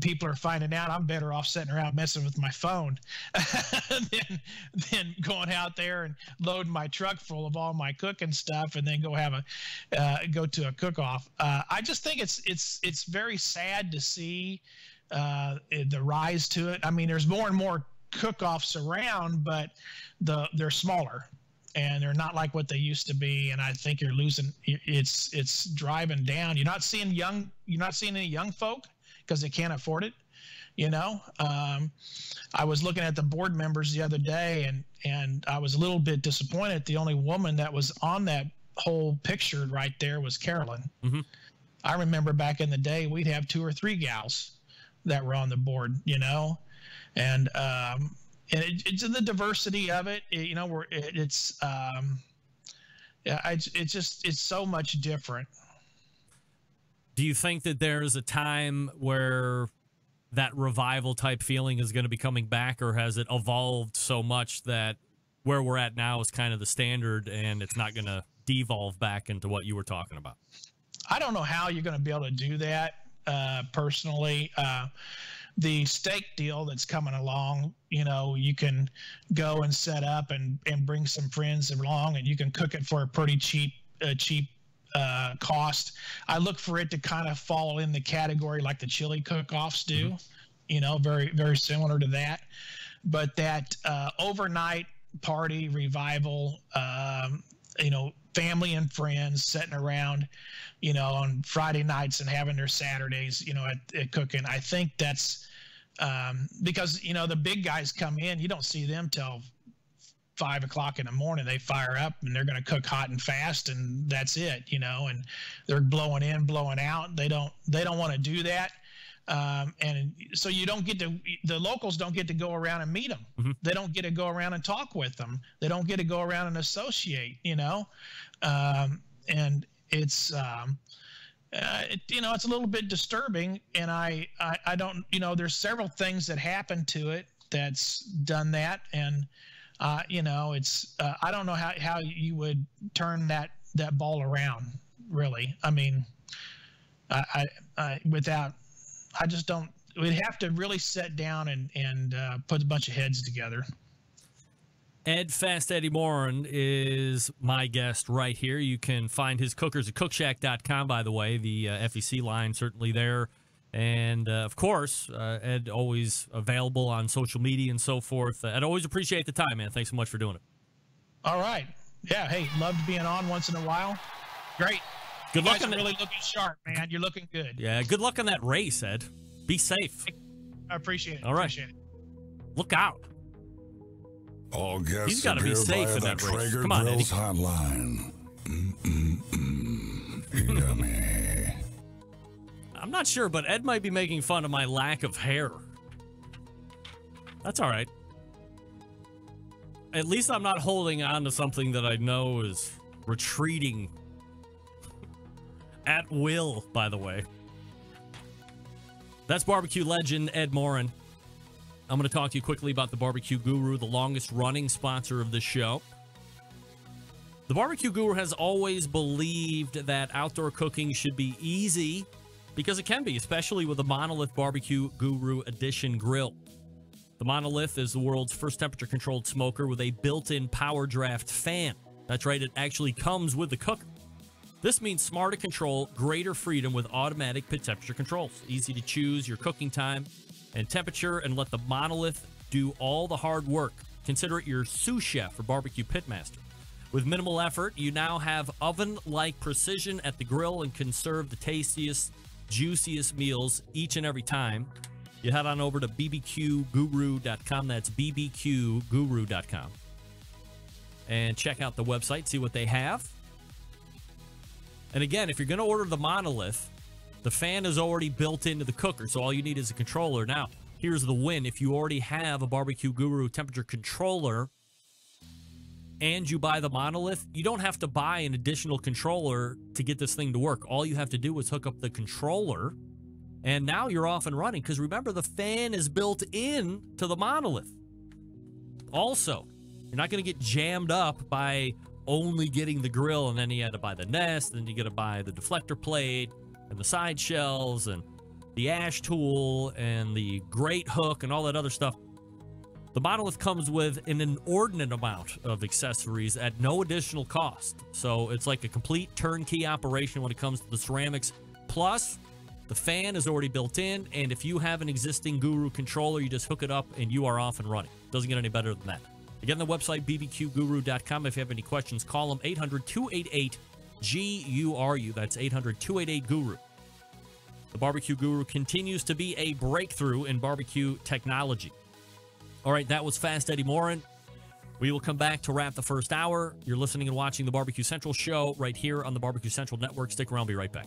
G: People are finding out I'm better off sitting around messing with my phone than going out there and loading my truck full of all my cooking stuff and then go to a cook-off. I just think it's very sad to see the rise to it. I mean, there's more and more cook-offs around, but they're smaller and they're not like what they used to be. And I think you're losing. It's driving down. You're not seeing any young folk because they can't afford it. I was looking at the board members the other day, and I was a little bit disappointed. The only woman that was on that whole picture right there was Carolyn. Mm-hmm. I remember back in the day, we'd have 2 or 3 gals that were on the board, and it's the diversity of it, it's so much different.
D: Do you think that there's a time where that revival type feeling is going to be coming back, or has it evolved so much that where we're at now is kind of the standard and it's not going to devolve back into what you were talking about?
G: I don't know how you're going to be able to do that. Personally, the steak deal that's coming along, you can go and set up and bring some friends along, and you can cook it for a pretty cheap cost. I look for it to kind of fall in the category like the chili cook-offs do, very, very similar to that. But that overnight party revival, family and friends sitting around, on Friday nights and having their Saturdays, at cooking. I think that's because, the big guys come in, you don't see them till 5 o'clock in the morning. They fire up and they're going to cook hot and fast, and that's it, and they're blowing in, blowing out. They don't want to do that. And so the locals don't get to go around and meet them. Mm-hmm. They don't get to go around and talk with them. They don't get to go around and associate, and it's, it's a little bit disturbing. And I don't, there's several things that happen to it that's done that. And, it's, I don't know how you would turn that ball around, really. I mean, I just don't. We'd have to really sit down and put a bunch of heads together.
D: Ed Fast Eddie Moran is my guest right here. You can find his cookers at cookshack.com, by the way. The FEC line certainly there. And, of course, Ed always available on social media and so forth. I'd always appreciate the time, man. Thanks so much for doing it.
G: All right. Yeah, hey, loved being on once in a while. Great.
D: Good luck.
G: You're really looking sharp, man. You're looking good.
D: Yeah, good luck on that race, Ed. Be safe.
G: I appreciate it.
D: All right.
G: Appreciate it.
D: Look out.
E: All guests
D: He's got to be safe in that race. Come on, Eddie.
E: Hotline. Yummy.
D: I'm not sure, but Ed might be making fun of my lack of hair. That's all right. At least I'm not holding on to something that I know is retreating at will, by the way. That's barbecue legend Ed Moran. I'm going to talk to you quickly about the Barbecue Guru, the longest running sponsor of this show. The Barbecue Guru has always believed that outdoor cooking should be easy, because it can be, especially with the Monolith Barbecue Guru Edition grill. The Monolith is the world's first temperature-controlled smoker with a built-in power draft fan. That's right, it actually comes with the cooker. This means smarter control, greater freedom with automatic pit temperature controls. Easy to choose your cooking time and temperature, and let the Monolith do all the hard work. Consider it your sous chef or barbecue pitmaster. With minimal effort, you now have oven-like precision at the grill and can serve the tastiest, juiciest meals each and every time. You head on over to bbqguru.com. That's bbqguru.com. And check out the website, see what they have. And again, if you're going to order the Monolith, the fan is already built into the cooker, so all you need is a controller. Now, here's the win. If you already have a Barbecue Guru temperature controller and you buy the monolith, you don't have to buy an additional controller to get this thing to work. All you have to do is hook up the controller, and now you're off and running. Because remember, the fan is built in to the monolith. Also, you're not going to get jammed up by only getting the grill, and then you had to buy the nest, and then you got to buy the deflector plate and the side shells and the ash tool and the grate hook and all that other stuff. The monolith comes with an inordinate amount of accessories at no additional cost. So it's like a complete turnkey operation when it comes to the ceramics. Plus, the fan is already built in, and if you have an existing Guru controller, you just hook it up and you are off and running. Doesn't get any better than that. Again, the website, bbqguru.com. If you have any questions, call them 800-288-GURU. That's 800-288-GURU. The Barbecue Guru continues to be a breakthrough in barbecue technology. All right, that was Fast Eddie Morin. We will come back to wrap the first hour. You're listening and watching the Barbecue Central show right here on the Barbecue Central Network. Stick around, be right back.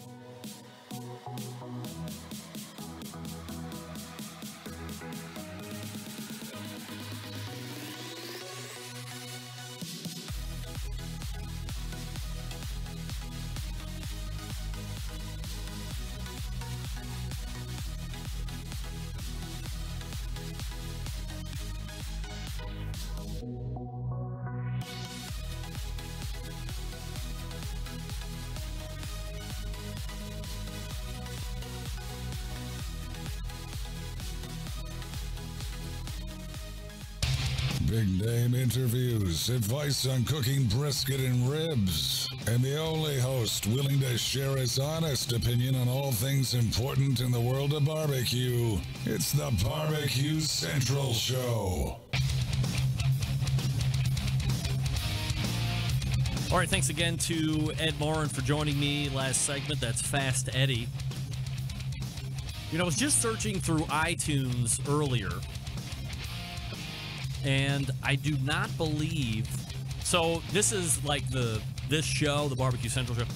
E: Big name interviews, advice on cooking brisket and ribs, and the only host willing to share his honest opinion on all things important in the world of barbecue. It's the Barbecue Central Show.
D: All right, thanks again to Ed Morin for joining me last segment. That's Fast Eddie. You know, I was just searching through iTunes earlier, and I do not believe... So this is like this show, the Barbecue Central Show,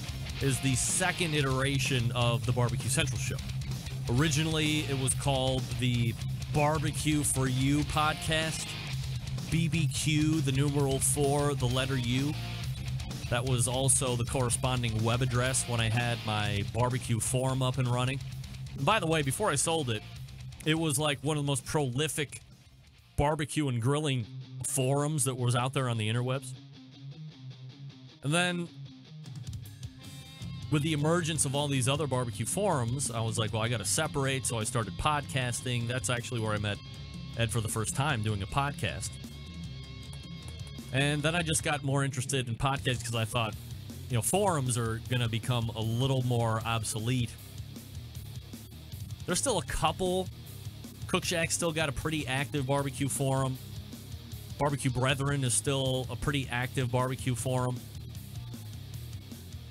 D: is the second iteration of the Barbecue Central Show. Originally, it was called the Barbecue for You podcast. BBQ, the numeral 4, the letter U. That was also the corresponding web address when I had my barbecue forum up and running. And by the way, before I sold it, it was like one of the most prolific barbecue and grilling forums that was out there on the interwebs. And then with the emergence of all these other barbecue forums, I was like, well, I got to separate. So I started podcasting. That's actually where I met Ed for the first time, doing a podcast. And then I just got more interested in podcasts because I thought, you know, forums are going to become a little more obsolete. There's still a couple. Cook Shack still got a pretty active barbecue forum. Barbecue Brethren is still a pretty active barbecue forum.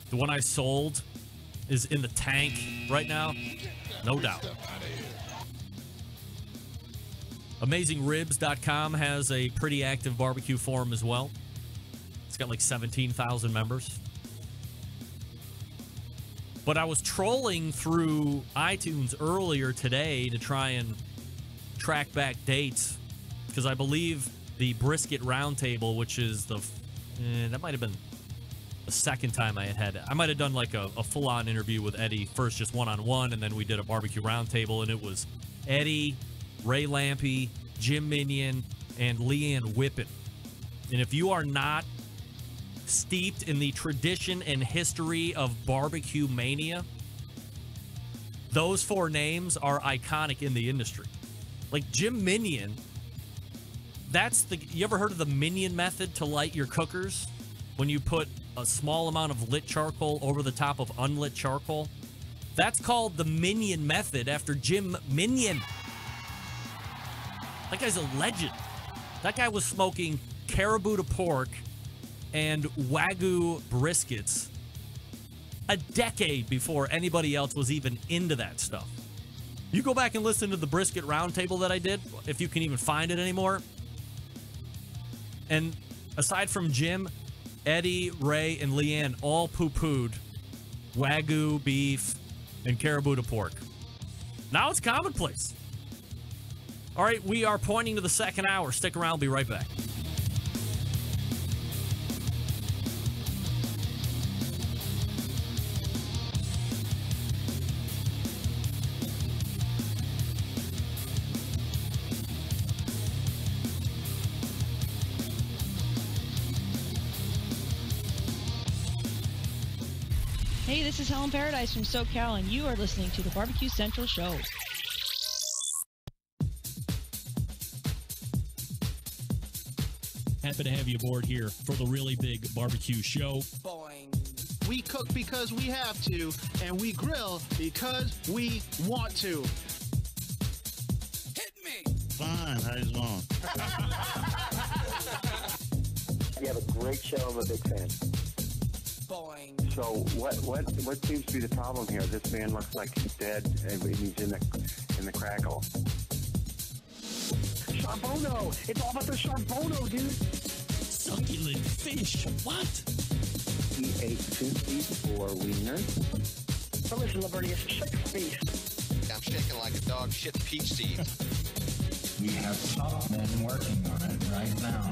D: The one I sold is in the tank right now, no doubt. AmazingRibs.com has a pretty active barbecue forum as well. It's got like 17,000 members. But I was trolling through iTunes earlier today to try and track back dates, because I believe the Brisket Roundtable, which is that might have been the second time I might have done like a full-on interview with Eddie, first just one-on-one, and then we did a barbecue roundtable, and it was Eddie, Ray Lampe, Jim Minion, and Leanne Whippen. And if you are not steeped in the tradition and history of barbecue mania, those four names are iconic in the industry. Like Jim Minion, you ever heard of the Minion method to light your cookers? When you put a small amount of lit charcoal over the top of unlit charcoal? That's called the Minion method after Jim Minion. That guy's a legend. That guy was smoking caribou to pork and Wagyu briskets a decade before anybody else was even into that stuff. You go back and listen to the Brisket Roundtable that I did, if you can even find it anymore. And aside from Jim, Eddie, Ray, and Leanne all poo-pooed Wagyu beef and caribou to pork. Now it's commonplace. All right, we are pointing to the second hour. Stick around. We'll be right back.
H: Hey, this is Helen Paradise from SoCal, and you are listening to the Barbecue Central Show.
I: Happy to have you aboard here for the really big barbecue show.
J: Boing. We cook because we have to, and we grill because we want to.
B: Hit me!
K: Fine, how you doing?
L: You have a great show. I'm a big fan.
B: Boing.
L: So what seems to be the problem here? This man looks like he's dead, and he's in the crackle. Charbono! It's all about the charbono, dude.
I: Succulent fish. What?
L: He ate 2 feet for wieners.
M: Oh, listen, Liberty, shake the face.
N: I'm shaking like a dog shit peach seeds.
O: We have top men working on it right now.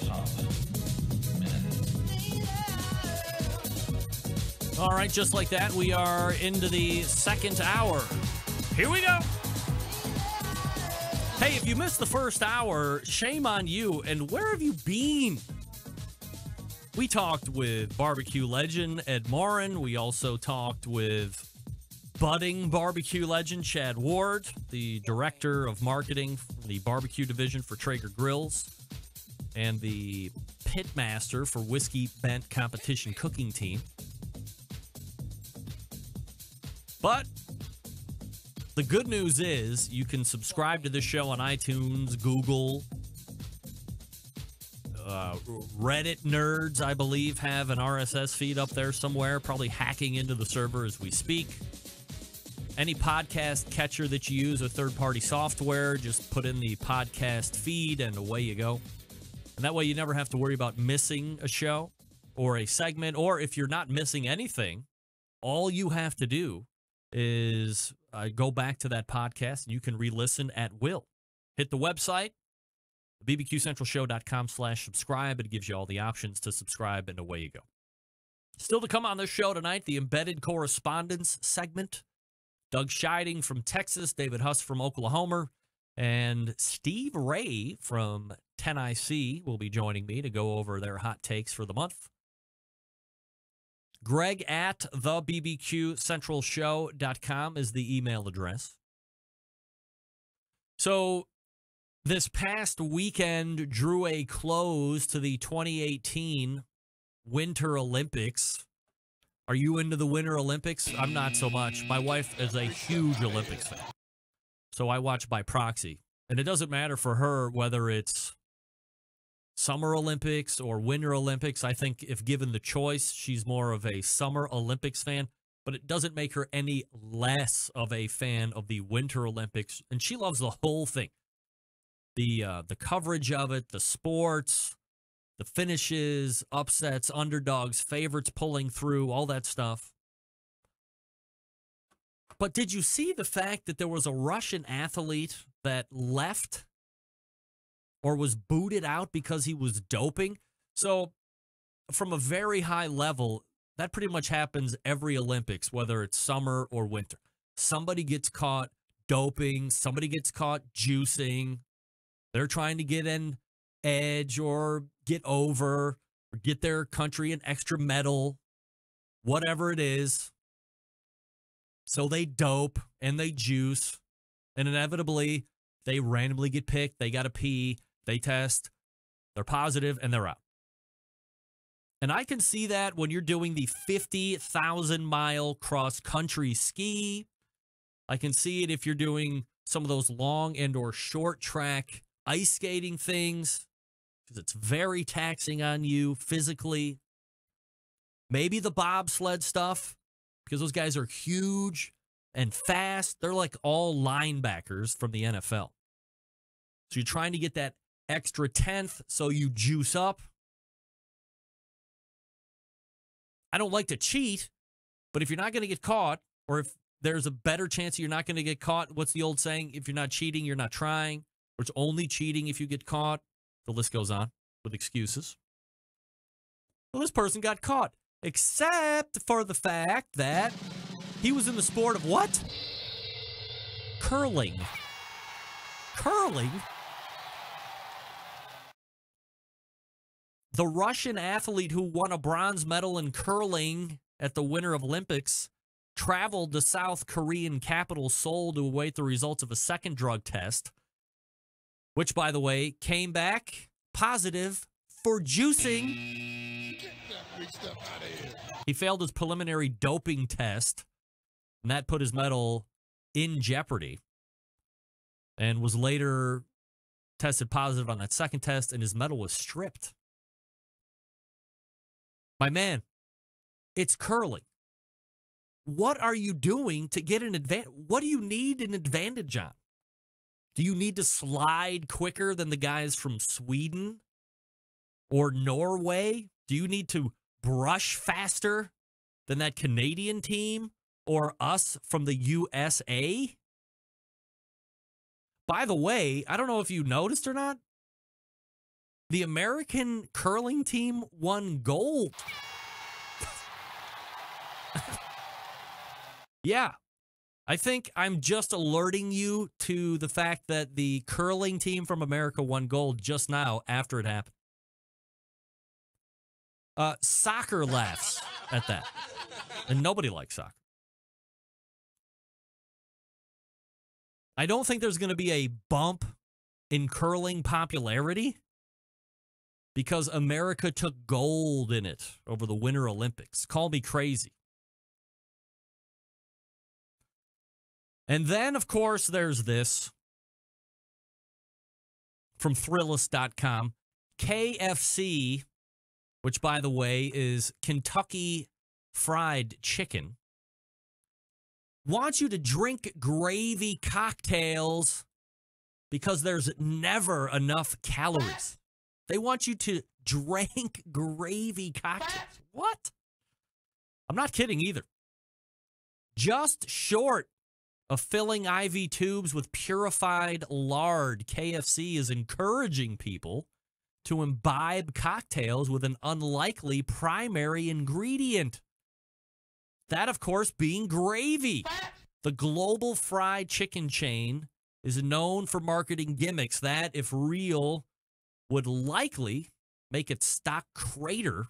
O: Top men.
D: All right, just like that, we are into the second hour. Here we go. Hey, if you missed the first hour, shame on you. And where have you been? We talked with barbecue legend Ed Morin. We also talked with budding barbecue legend Chad Ward, the director of marketing for the barbecue division for Traeger Grills, and the pitmaster for Whiskey Bent Competition Cooking Team. But the good news is you can subscribe to this show on iTunes, Google. Reddit nerds, I believe, have an RSS feed up there somewhere, probably hacking into the server as we speak. Any podcast catcher that you use with third-party software, just put in the podcast feed and away you go. And that way you never have to worry about missing a show or a segment, or if you're not missing anything, all you have to do is go back to that podcast and you can re-listen at will. Hit the website, bbqcentralshow.com/subscribe. It gives you all the options to subscribe, and away you go. Still to come on this show tonight, the Embedded Correspondence segment. Doug Scheiding from Texas, David Huss from Oklahoma, and Steve Ray from 10IC will be joining me to go over their hot takes for the month. Greg at thebbqcentralshow.com is the email address. So this past weekend drew a close to the 2018 Winter Olympics. Are you into the Winter Olympics? I'm not so much. My wife is a huge Olympics fan, so I watch by proxy. And it doesn't matter for her whether it's Summer Olympics or Winter Olympics. I think if given the choice, she's more of a Summer Olympics fan, but it doesn't make her any less of a fan of the Winter Olympics. And she loves the whole thing. The coverage of it, the sports, the finishes, upsets, underdogs, favorites pulling through, all that stuff. But did you see the fact that there was a Russian athlete that left or was booted out because he was doping? So from a very high level, that pretty much happens every Olympics, whether it's summer or winter. Somebody gets caught doping, somebody gets caught juicing. They're trying to get an edge or get over or get their country an extra medal, whatever it is. So they dope and they juice, and inevitably they randomly get picked. They got to pee. They test. They're positive, and they're out. And I can see that when you're doing the 50,000-mile cross-country ski. I can see it if you're doing some of those long and or short track ice skating things, because it's very taxing on you physically. Maybe the bobsled stuff, because those guys are huge and fast. They're like all linebackers from the NFL. So you're trying to get that extra tenth, so you juice up. I don't like to cheat, but if you're not going to get caught, or if there's a better chance you're not going to get caught. What's the old saying? If you're not cheating, you're not trying. Or it's only cheating if you get caught. The list goes on with excuses. Well, this person got caught, except for the fact that he was in the sport of what? Curling. Curling? The Russian athlete who won a bronze medal in curling at the Winter Olympics traveled to South Korean capital Seoul to await the results of a second drug test, which, by the way, came back positive for juicing.
E: Get that free stuff out of here.
D: He failed his preliminary doping test, and that put his medal in jeopardy, and was later tested positive on that second test, and his medal was stripped. My man, it's curling. What are you doing to get an advantage? What do you need an advantage on? Do you need to slide quicker than the guys from Sweden or Norway? Do you need to brush faster than that Canadian team or us from the USA? By the way, I don't know if you noticed or not, the American curling team won gold. Yeah. I think I'm just alerting you to the fact that the curling team from America won gold just now after it happened. Soccer laughs at that. And nobody likes soccer. I don't think there's going to be a bump in curling popularity because America took gold in it over the Winter Olympics. Call me crazy. And then, of course, there's this from Thrillist.com. KFC, which, by the way, is Kentucky Fried Chicken, wants you to drink gravy cocktails because there's never enough calories. They want you to drink gravy cocktails. What? I'm not kidding either. Just short of filling IV tubes with purified lard, KFC is encouraging people to imbibe cocktails with an unlikely primary ingredient. That, of course, being gravy. The global fried chicken chain is known for marketing gimmicks that, if real, would likely make its stock crater.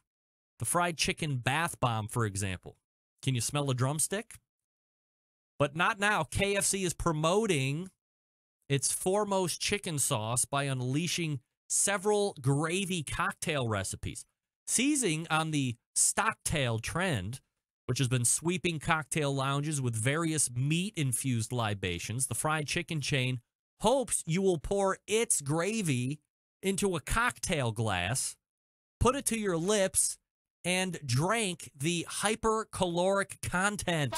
D: The fried chicken bath bomb, for example. Can you smell a drumstick? But not now. KFC is promoting its foremost chicken sauce by unleashing several gravy cocktail recipes. Seizing on the stocktail trend, which has been sweeping cocktail lounges with various meat-infused libations, the fried chicken chain hopes you will pour its gravy into a cocktail glass, put it to your lips, and drink the hypercaloric content.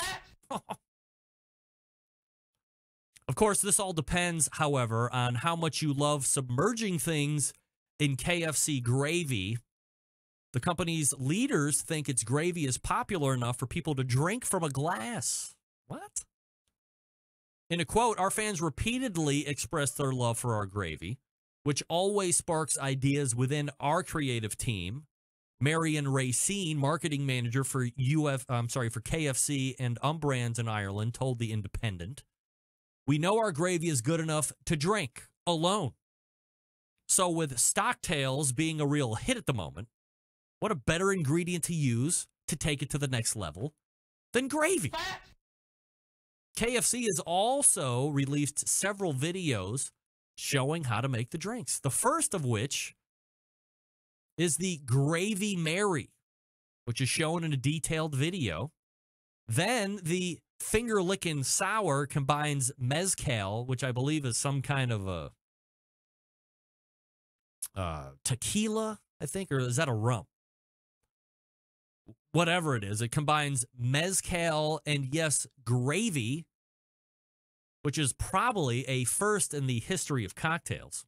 D: Of course, this all depends, however, on how much you love submerging things in KFC gravy. The company's leaders think its gravy is popular enough for people to drink from a glass. What? In a quote, our fans repeatedly expressed their love for our gravy, which always sparks ideas within our creative team. Marion Racine, marketing manager for KFC and Brands in Ireland, told The Independent, "We know our gravy is good enough to drink alone. So with stocktails being a real hit at the moment, what a better ingredient to use to take it to the next level than gravy." KFC has also released several videos showing how to make the drinks. The first of which is the Gravy Mary, which is shown in a detailed video. Then the Finger Lickin' Sour combines mezcal, which I believe is some kind of a tequila, I think, or is that a rum? Whatever it is, it combines mezcal and, yes, gravy, which is probably a first in the history of cocktails.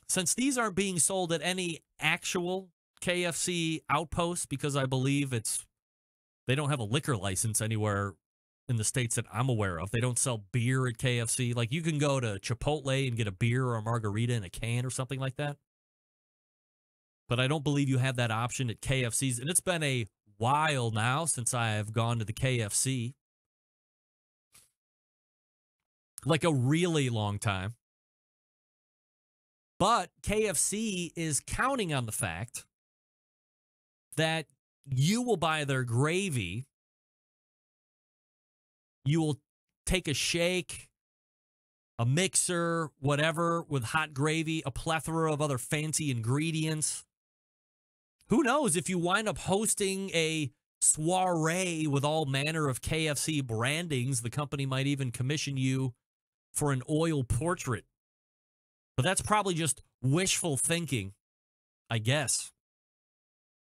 D: Since these aren't being sold at any actual KFC outposts, because I believe they don't have a liquor license anywhere in the states that I'm aware of. They don't sell beer at KFC. Like, you can go to Chipotle and get a beer or a margarita in a can or something like that. But I don't believe you have that option at KFC's. And it's been a while now since I have gone to the KFC. Like a really long time. But KFC is counting on the fact that you will buy their gravy. You will take a shake, a mixer, whatever, with hot gravy, a plethora of other fancy ingredients. Who knows, if you wind up hosting a soiree with all manner of KFC brandings, the company might even commission you for an oil portrait. But that's probably just wishful thinking, I guess.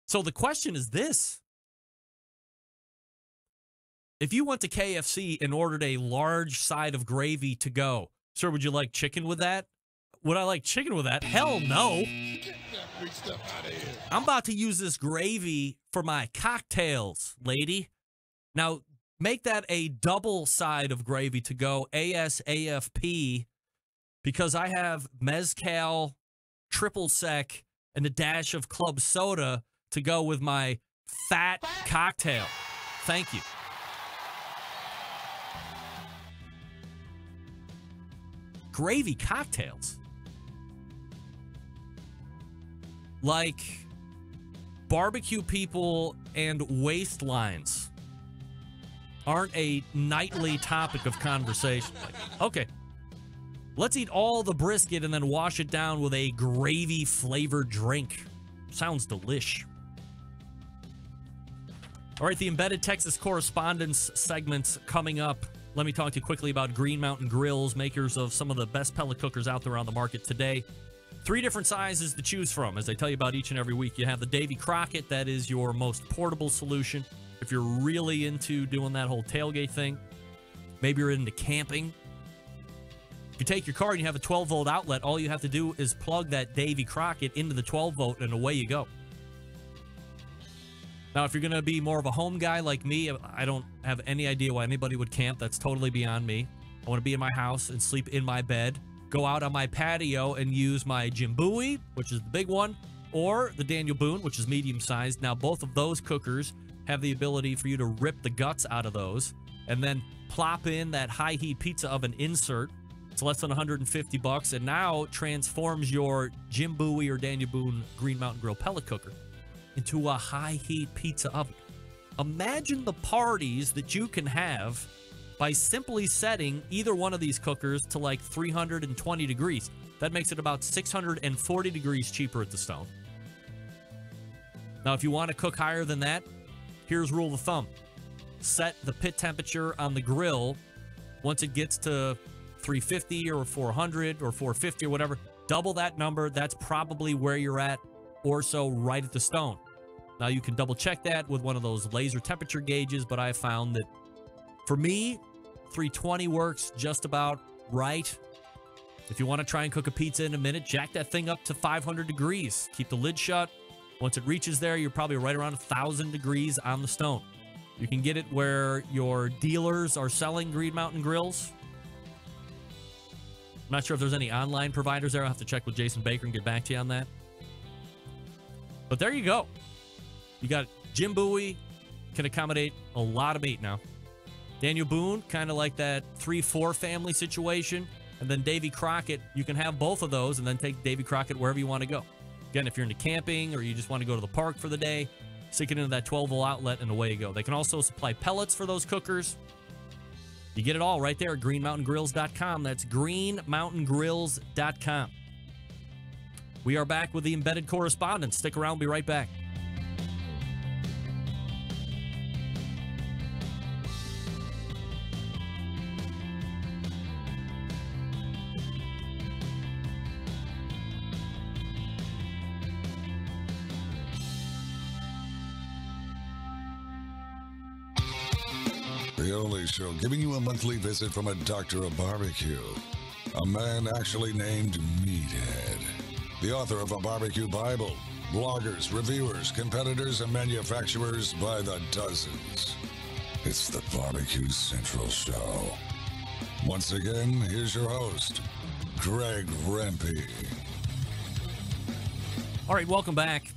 D: So the question is this. If you went to KFC and ordered a large side of gravy to go, sir, would you like chicken with that? Would I like chicken with that? Hell no. I'm about to use this gravy for my cocktails, lady. Now, make that a double side of gravy to go, ASAFP, because I have mezcal, triple sec, and a dash of club soda to go with my fat cocktail. Thank you. Gravy cocktails. Like barbecue people and waistlines aren't a nightly topic of conversation. Like, okay, let's eat all the brisket and then wash it down with a gravy-flavored drink. Sounds delish. All right, the Embedded Texas Correspondence segment's coming up. Let me talk to you quickly about Green Mountain Grills, makers of some of the best pellet cookers out there on the market today. 3 different sizes to choose from, as I tell you about each and every week. You have the Davy Crockett. That is your most portable solution. If you're really into doing that whole tailgate thing, maybe you're into camping. If you take your car and you have a 12-volt outlet, all you have to do is plug that Davy Crockett into the 12-volt, and away you go. Now, if you're going to be more of a home guy like me, I don't have any idea why anybody would camp. That's totally beyond me. I want to be in my house and sleep in my bed, go out on my patio and use my Jim Bowie, which is the big one, or the Daniel Boone, which is medium-sized. Now, both of those cookers have the ability for you to rip the guts out of those and then plop in that high-heat pizza oven insert. It's less than $150, and now transforms your Jim Bowie or Daniel Boone Green Mountain Grill pellet cooker into a high-heat pizza oven. Imagine the parties that you can have by simply setting either one of these cookers to like 320 degrees. That makes it about 640 degrees cheaper at the stone. Now, if you want to cook higher than that, here's rule of thumb. Set the pit temperature on the grill. Once it gets to 350 or 400 or 450 or whatever, double that number. That's probably where you're at, or so, right at the stone. Now, you can double check that with one of those laser temperature gauges, but I found that for me, 320 works just about right. If you want to try and cook a pizza in a minute, jack that thing up to 500 degrees. Keep the lid shut. Once it reaches there, you're probably right around 1,000 degrees on the stone. You can get it where your dealers are selling Green Mountain Grills. I'm not sure if there's any online providers there. I'll have to check with Jason Baker and get back to you on that. But there you go. You got Jim Bowie, can accommodate a lot of meat now. Daniel Boone, kind of like that 3-4 family situation. And then Davy Crockett, you can have both of those and then take Davy Crockett wherever you want to go. Again, if you're into camping or you just want to go to the park for the day, stick it into that 12-volt outlet and away you go. They can also supply pellets for those cookers. You get it all right there at greenmountaingrills.com. That's greenmountaingrills.com. We are back with the Embedded Correspondence. Stick around. We'll be right back.
E: The only show giving you a monthly visit from a doctor of barbecue. A man actually named Meathead. The author of a barbecue Bible. Bloggers, reviewers, competitors, and manufacturers by the dozens. It's the Barbecue Central Show. Once again, here's your host, Greg Rempe.
D: All right, welcome back.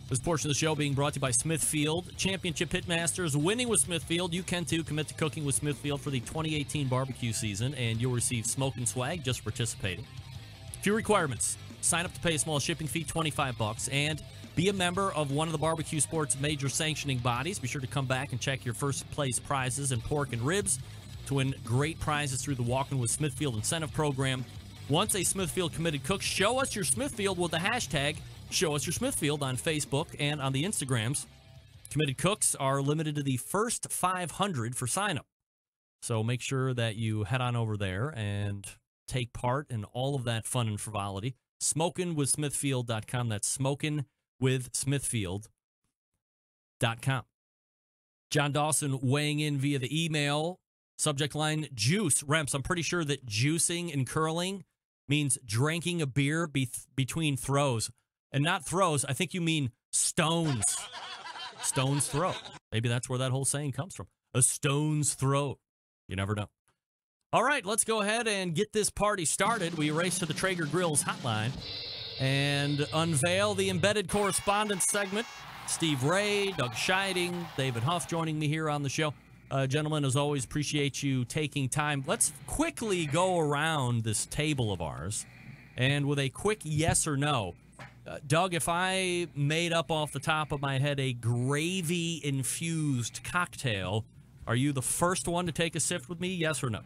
D: This portion of the show being brought to you by Smithfield. Championship Pitmasters winning with Smithfield. You can too. Commit to cooking with Smithfield for the 2018 barbecue season, and you'll receive smoke and swag just for participating. Few requirements. Sign up to pay a small shipping fee, $25, and be a member of one of the barbecue sports major sanctioning bodies. Be sure to come back and check your first place prizes in pork and ribs to win great prizes through the Walking with Smithfield incentive program. Once a Smithfield committed cook, show us your Smithfield with the hashtag Show Us Your Smithfield on Facebook and on the Instagrams. Committed cooks are limited to the first 500 for sign-up. So make sure that you head on over there and take part in all of that fun and frivolity. SmokingWithSmithfield.com. That's SmokingWithSmithfield.com. John Dawson weighing in via the email. Subject line, juice. Remps, I'm pretty sure that juicing and curling means drinking a beer between throws. And not throws, I think you mean stones. Stone's throw. Maybe that's where that whole saying comes from. A stone's throw. You never know. All right, let's go ahead and get this party started. We race to the Traeger Grills hotline and unveil the embedded correspondence segment. Steve Ray, Doug Scheiding, David Huff joining me here on the show. Gentlemen, as always, appreciate you taking time. Let's quickly go around this table of ours, and with a quick yes or no. Doug, if I made up off the top of my head a gravy-infused cocktail, are you the first one to take a sip with me, yes or no?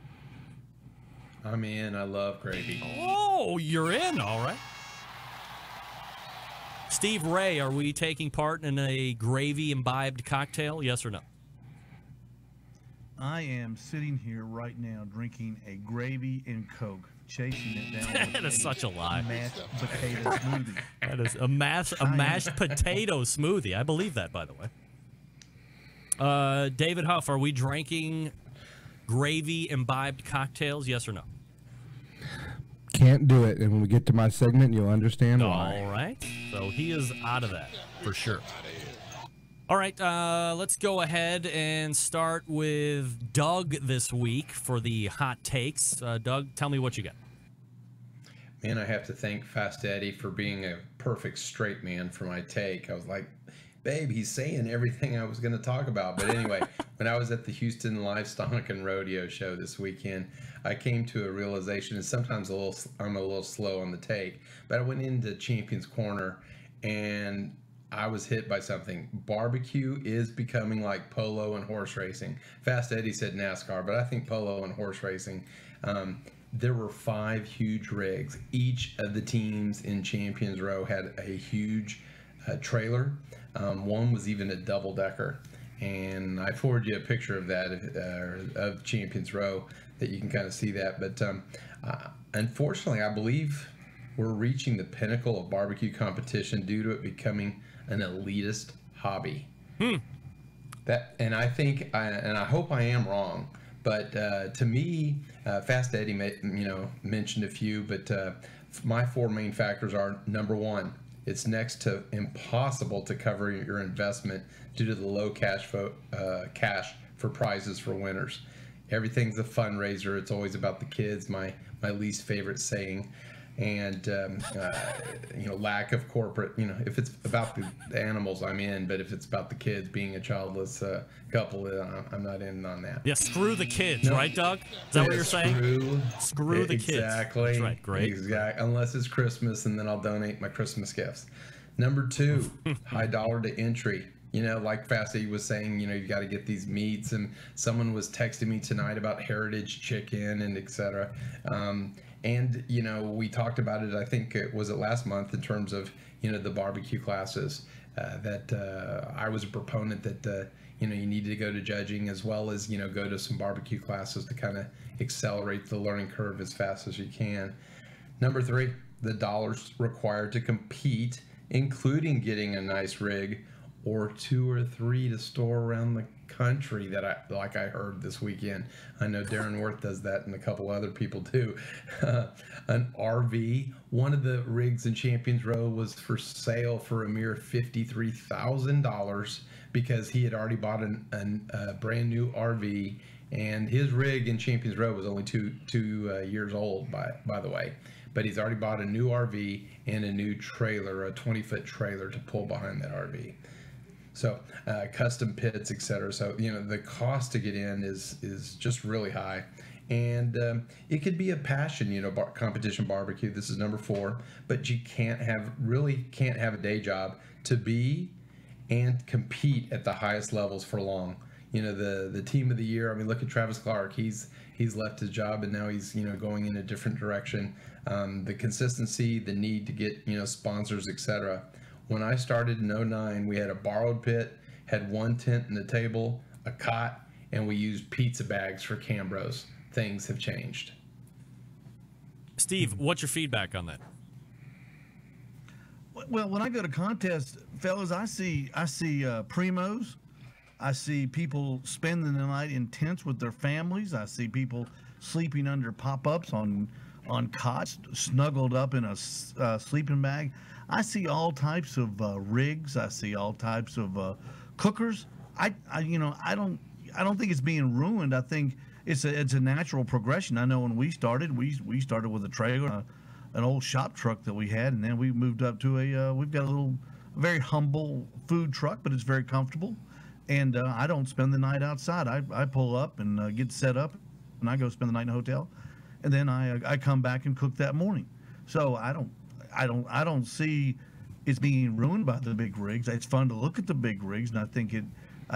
K: I'm in. I love gravy.
D: Oh, you're in. All right. Steve Ray, are we taking part in a gravy-imbibed cocktail, yes or no?
P: I am sitting here right now drinking a gravy and Coke, chasing it down.
D: That is such a lie.
P: Mashed potato smoothie.
D: That is a mashed potato smoothie. I believe that, by the way. David Huff, are we drinking gravy-imbibed cocktails, yes or no?
Q: Can't do it, and when we get to my segment, you'll understand why.
D: All right. So he is out of that, for sure. All right, let's go ahead and start with Doug this week for the hot takes. Doug, tell me what you got.
K: Man, I have to thank Fast Eddie for being a perfect straight man for my take. I was like, babe, he's saying everything I was going to talk about. But anyway, when I was at the Houston Livestock and Rodeo show this weekend, I came to a realization, and sometimes I'm a little slow on the take, but I went into Champions Corner and I was hit by something. Barbecue is becoming like polo and horse racing. Fast Eddie said NASCAR, but I think polo and horse racing. There were 5 huge rigs. Each of the teams in Champions Row had a huge trailer. One was even a double-decker. And I forwarded you a picture of that, of Champions Row, that you can kind of see that. But unfortunately, I believe we're reaching the pinnacle of barbecue competition due to it becoming an elitist hobby. That, and I think, and I hope I am wrong, but to me, Fast Eddie mentioned a few, but my 4 main factors are: number 1, it's next to impossible to cover your investment due to the low cash for prizes for winners. Everything's a fundraiser. It's always about the kids. My least favorite saying. And lack of corporate, if it's about the animals, I'm in, but if it's about the kids being a childless couple, I'm not in on that.
D: Yeah, screw the kids, right, Doug? Is that what you're saying? Screw the kids.
K: Exactly.
D: That's right, great.
K: Exactly. Unless it's Christmas, and then I'll donate my Christmas gifts. Number 2, high dollar to entry. Like Fasty was saying, you got to get these meats, and someone was texting me tonight about heritage chicken and etc. And, we talked about it, I think it was last month, in terms of, the barbecue classes, that I was a proponent that, you need to go to judging as well as, go to some barbecue classes to kind of accelerate the learning curve as fast as you can. Number 3, the dollars required to compete, including getting a nice rig, or 2 or 3 to store around the country that I heard this weekend. I know Darren Worth does that, and a couple other people too. An RV. One of the rigs in Champions Row was for sale for a mere $53,000 because he had already bought a brand new RV, and his rig in Champions Row was only two years old, by the way. But he's already bought a new RV and a new trailer, a 20-foot trailer to pull behind that RV. So custom pits, etc. So the cost to get in is just really high, and it could be a passion. Competition barbecue. This is number 4, but you can't have a day job to be and compete at the highest levels for long. The team of the year. I mean, look at Travis Clark. He's left his job and now he's going in a different direction. The consistency, the need to get sponsors, etc. When I started in 2009, we had a borrowed pit, had one tent and a table, a cot, and we used pizza bags for Cambros. Things have changed.
D: Steve, what's your feedback on that?
P: Well, when I go to contests, fellas, I see primos. I see people spending the night in tents with their families. I see people sleeping under pop-ups on cots, snuggled up in a sleeping bag. I see all types of rigs. I see all types of cookers. I don't think it's being ruined. I think it's a natural progression. I know when we started with a trailer, an old shop truck that we had, and then we moved up to we've got a little very humble food truck, but it's very comfortable. And I don't spend the night outside. I pull up and get set up, and I go spend the night in a hotel, and then I come back and cook that morning. So I don't see it's being ruined by the big rigs. It's fun to look at the big rigs, and I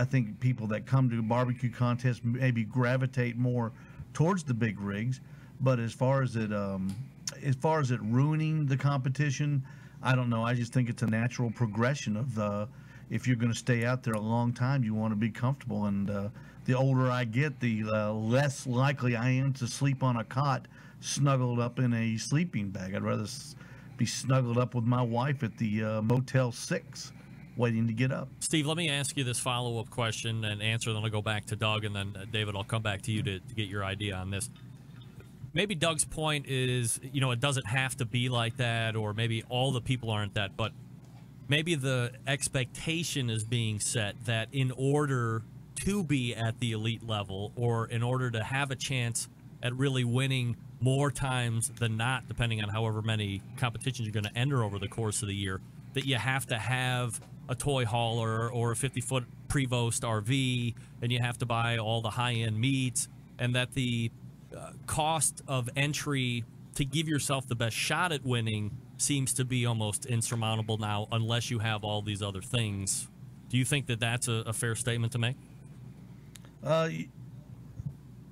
P: think people that come to barbecue contests maybe gravitate more towards the big rigs. But as far as it ruining the competition, I don't know. I just think it's a natural progression of if you're going to stay out there a long time, you want to be comfortable. And the older I get, the less likely I am to sleep on a cot snuggled up in a sleeping bag. I'd rather be snuggled up with my wife at the Motel 6 waiting to get up.
D: Steve, let me ask you this follow-up question and answer, then I'll go back to Doug, and then David, I'll come back to you to get your idea on this. Maybe Doug's point is, it doesn't have to be like that, or maybe all the people aren't that, but maybe the expectation is being set that in order to be at the elite level, or in order to have a chance at really winning more times than not, depending on however many competitions you're going to enter over the course of the year, that you have to have a toy hauler or a 50-foot Prevost RV, and you have to buy all the high-end meats, and that the cost of entry to give yourself the best shot at winning seems to be almost insurmountable now, unless you have all these other things. Do you think that that's a fair statement to make?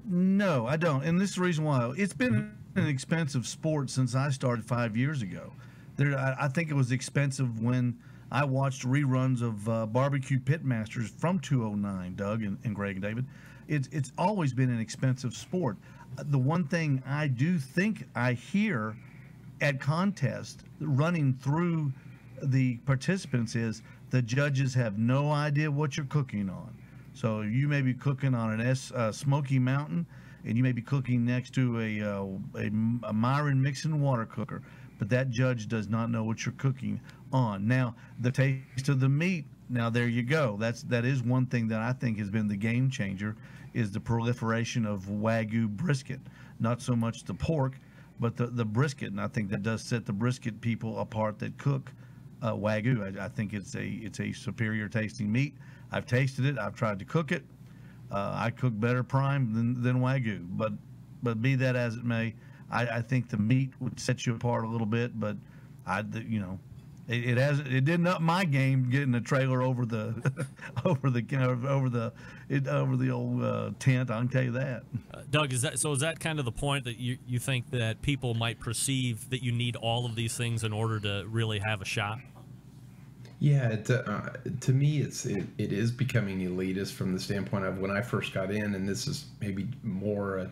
P: No, I don't. And this is the reason why. It's been an expensive sport since I started 5 years ago. I think it was expensive when I watched reruns of Barbecue Pitmasters from 2009, Doug and Greg and David. It's always been an expensive sport. The one thing I do think I hear at contests running through the participants is the judges have no idea what you're cooking on. So you may be cooking on an Smoky Mountain, and you may be cooking next to a Myron mixing water cooker, but that judge does not know what you're cooking on. Now, the taste of the meat, now there you go. That is one thing that I think has been the game changer, is the proliferation of Wagyu brisket. Not so much the pork, but the brisket, and I think that does set the brisket people apart that cook Wagyu. I think it's a superior tasting meat. I've tasted it. I've tried to cook it. I cook better prime than Wagyu. But be that as it may, I think the meat would set you apart a little bit. But it didn't up my game getting a trailer over the old tent. I can tell you that.
D: Doug, is that kind of the point, that you think that people might perceive that you need all of these things in order to really have a shot?
K: Yeah, to me, it is becoming elitist from the standpoint of when I first got in, and this is maybe more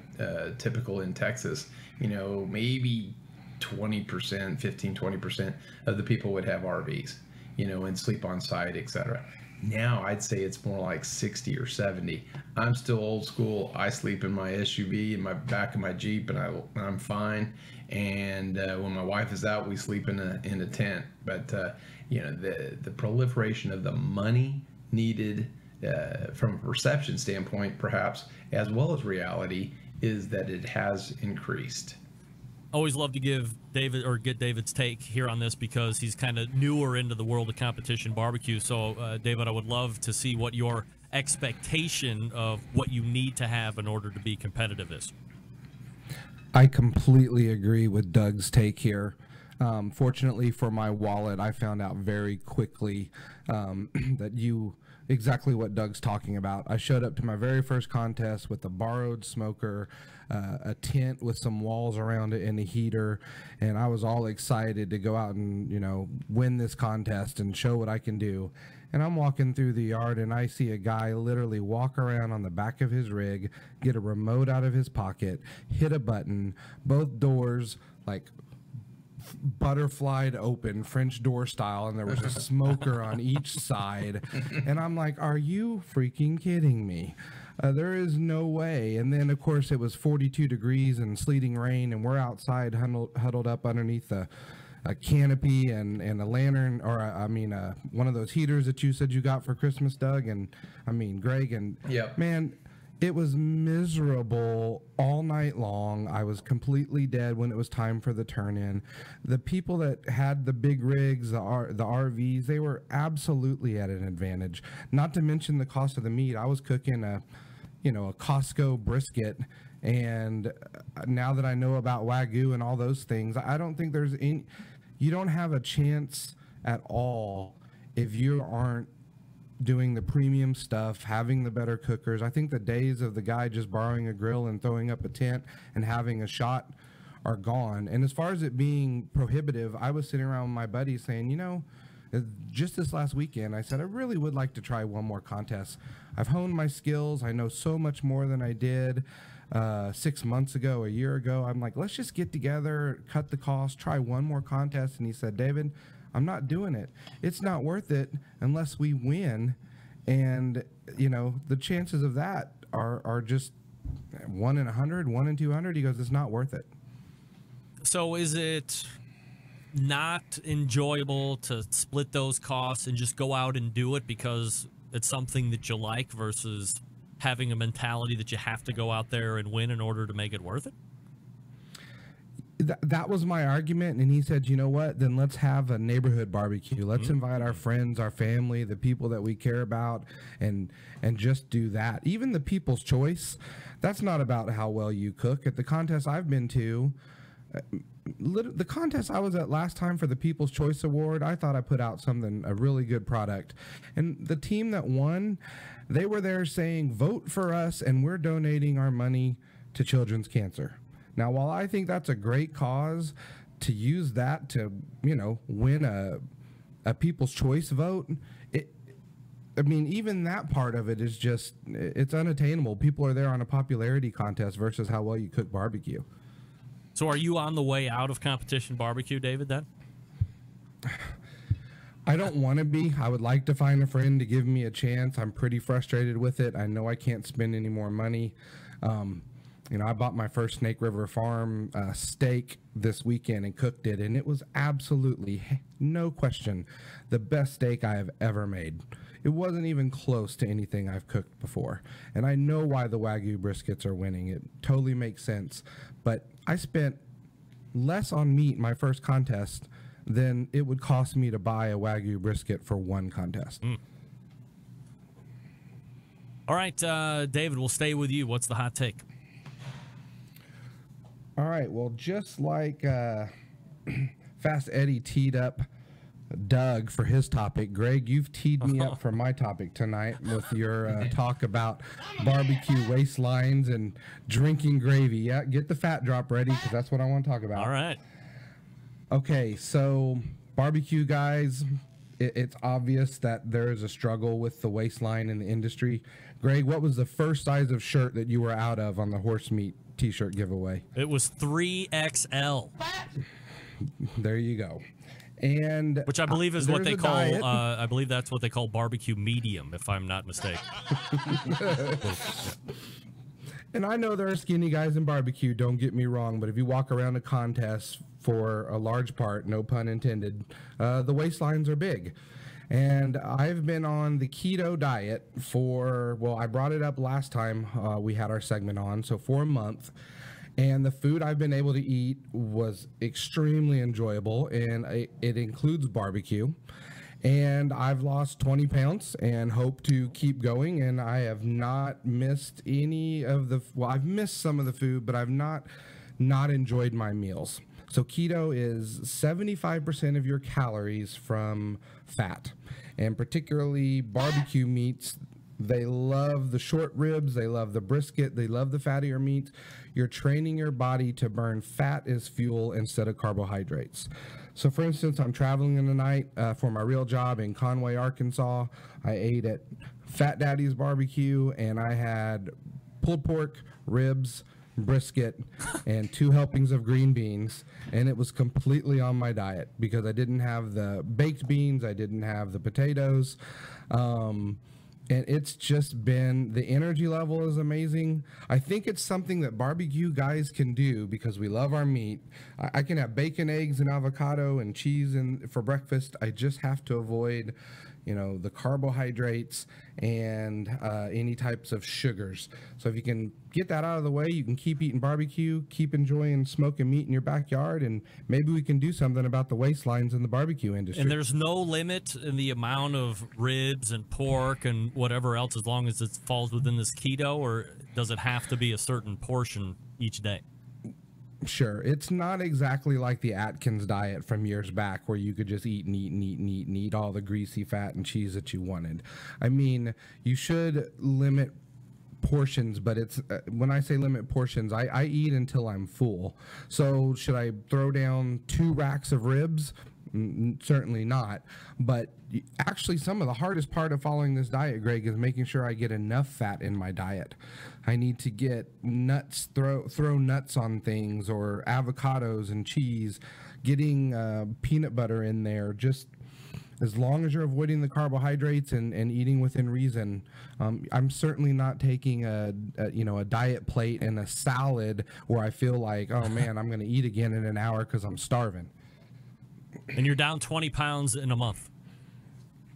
K: typical in Texas. Maybe 20%, 15-20% of the people would have RVs, and sleep on site, etc. Now I'd say it's more like 60 or 70. I'm still old school. I sleep in my SUV in my back of my Jeep, and I'm fine. And when my wife is out, we sleep in a tent. But the proliferation of the money needed from a perception standpoint, perhaps, as well as reality, is that it has increased.
D: Always love to give David or get David's take here on this because he's kind of newer into the world of competition barbecue. So, David, I would love to see what your expectation of what you need to have in order to be competitive is.
Q: I completely agree with Doug's take here. Fortunately for my wallet, I found out very quickly exactly what Doug's talking about. I showed up to my very first contest with a borrowed smoker, a tent with some walls around it and a heater, and I was all excited to go out and, win this contest and show what I can do. And I'm walking through the yard and I see a guy literally walk around on the back of his rig, get a remote out of his pocket, hit a button, both doors like butterflied open French door style, and there was a smoker on each side, and I'm like, are you freaking kidding me? There is no way. And then of course it was 42 degrees and sleeting rain, and we're outside huddled up underneath a canopy and a lantern, or one of those heaters that you said you got for Christmas, Doug, and Greg, and
K: yep.
Q: Man, it was miserable all night long. I was completely dead when it was time for the turn-in. The people that had the big rigs, the RVs, they were absolutely at an advantage. Not to mention the cost of the meat. I was cooking a Costco brisket, and now that I know about Wagyu and all those things, I don't think you don't have a chance at all if you aren't doing the premium stuff, having the better cookers. I think the days of the guy just borrowing a grill and throwing up a tent and having a shot are gone. And as far as it being prohibitive, I was sitting around with my buddies saying, just this last weekend, I said, I really would like to try one more contest. I've honed my skills. I know so much more than I did 6 months ago, a year ago. I'm like, let's just get together, cut the cost, try one more contest. And he said, David, I'm not doing it. It's not worth it unless we win. And, the chances of that are just 1 in 100, 1 in 200. He goes, it's not worth it.
D: So is it not enjoyable to split those costs and just go out and do it because it's something that you like versus having a mentality that you have to go out there and win in order to make it worth it?
Q: That was my argument, and he said, you know what, then let's have a neighborhood barbecue. Let's invite our friends, our family, the people that we care about, and just do that. Even the People's Choice, that's not about how well you cook. At the contest I've been to, the contest I was at last time for the People's Choice Award, I thought I put out a really good product. And the team that won, they were there saying, vote for us, and we're donating our money to children's cancer. Now, while I think that's a great cause, to use that to, win a People's Choice vote, even that part of it is just, it's unattainable. People are there on a popularity contest versus how well you cook barbecue.
D: So are you on the way out of competition barbecue, David, then?
Q: I don't want to be. I would like to find a friend to give me a chance. I'm pretty frustrated with it. I know I can't spend any more money. I bought my first Snake River Farm steak this weekend and cooked it, and it was absolutely, no question, the best steak I have ever made. It wasn't even close to anything I've cooked before. And I know why the Wagyu briskets are winning. It totally makes sense. But I spent less on meat my first contest than it would cost me to buy a Wagyu brisket for one contest.
D: All right, David, we'll stay with you. What's the hot take?
Q: All right, well, just like Fast Eddie teed up Doug for his topic, Greg, you've teed me up for my topic tonight with your talk about barbecue waistlines and drinking gravy. Yeah, get the fat drop ready because that's what I want to talk about.
D: All right.
Q: Okay, so barbecue guys, it's obvious that there is a struggle with the waistline in the industry. Greg, what was the first size of shirt that you were out of on the horse meat t-shirt giveaway?
D: It was 3XL.
Q: There you go. And
D: which I believe is what
Q: there's
D: they
Q: a
D: call.
Q: diet.
D: I believe that's what they call barbecue medium, if I'm not mistaken.
Q: And I know there are skinny guys in barbecue, don't get me wrong, but if you walk around a contest for a large part, no pun intended, the waistlines are big. And I've been on the keto diet for, well, I brought it up last time we had our segment on, so for a month. And the food I've been able to eat was extremely enjoyable, and it includes barbecue. And I've lost 20 pounds and hope to keep going. And I have not missed any of the, well, I've missed some of the food, but I've not enjoyed my meals. So keto is 75% of your calories from fat, and particularly barbecue meats. They love the short ribs, they love the brisket, they love the fattier meats. You're training your body to burn fat as fuel instead of carbohydrates. So for instance, I'm traveling in the night for my real job in Conway, Arkansas. I ate at Fat Daddy's Barbecue, and I had pulled pork, ribs, brisket, and 2 helpings of green beans, and it was completely on my diet because I didn't have the baked beans, I didn't have the potatoes, and it's just been, the energy level is amazing. I think it's something that barbecue guys can do because we love our meat. I can have bacon, eggs, and avocado and cheese for breakfast. I just have to avoid, the carbohydrates and any types of sugars. So if you can get that out of the way, you can keep eating barbecue, keep enjoying smoking meat in your backyard, and maybe we can do something about the waistlines in the barbecue industry.
D: And there's no limit in the amount of ribs and pork and whatever else, as long as it falls within this keto, or does it have to be a certain portion each day?
Q: Sure. It's not exactly like the Atkins diet from years back where you could just eat and eat and eat and eat and eat all the greasy fat and cheese that you wanted. I mean, you should limit portions, but it's when I say limit portions, I eat until I'm full. So should I throw down 2 racks of ribs? Certainly not. But actually, some of the hardest part of following this diet, Greg, is making sure I get enough fat in my diet. I need to get nuts, throw nuts on things, or avocados and cheese, getting peanut butter in there. Just as long as you're avoiding the carbohydrates and eating within reason. I'm certainly not taking a diet plate and a salad where I feel like, oh man, I'm going to eat again in an hour because I'm starving.
D: And you're down 20 pounds in a month.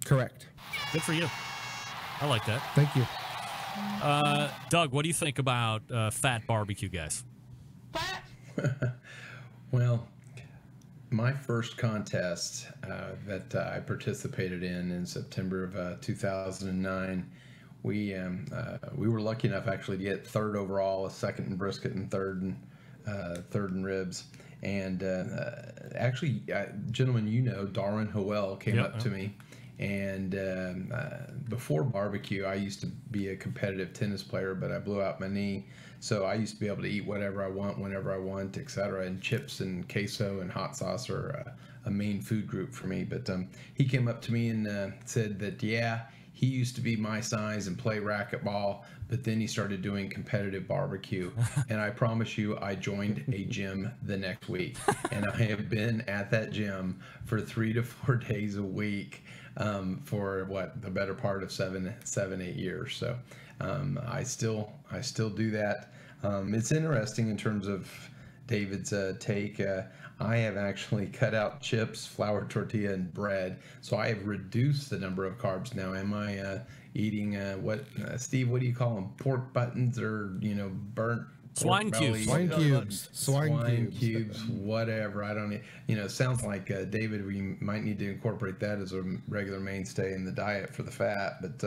Q: Correct.
D: Good for you. I like that.
Q: Thank you.
D: Doug, what do you think about fat barbecue guys?
K: Well, my first contest that I participated in September of 2009, we were lucky enough actually to get 3rd overall, a 2nd in brisket, and 3rd in ribs. And actually, gentlemen, Darwin Howell came up to me. And before barbecue, I used to be a competitive tennis player, but I blew out my knee. So I used to be able to eat whatever I want, whenever I want, etc. And chips and queso and hot sauce are a main food group for me. But he came up to me and said that, yeah, he used to be my size and play racquetball, but then he started doing competitive barbecue. And I promise you, I joined a gym the next week. And I have been at that gym for 3 to 4 days a week for the better part of 7, 8 years. So I still do that. It's interesting in terms of David's take. I have actually cut out chips, flour tortilla, and bread. So I have reduced the number of carbs now. Am I eating Steve, what do you call them? Pork buttons or, burnt
D: swine cubes.
K: Swine cubes, whatever. I don't, sounds like David, we might need to incorporate that as a regular mainstay in the diet for the fat. But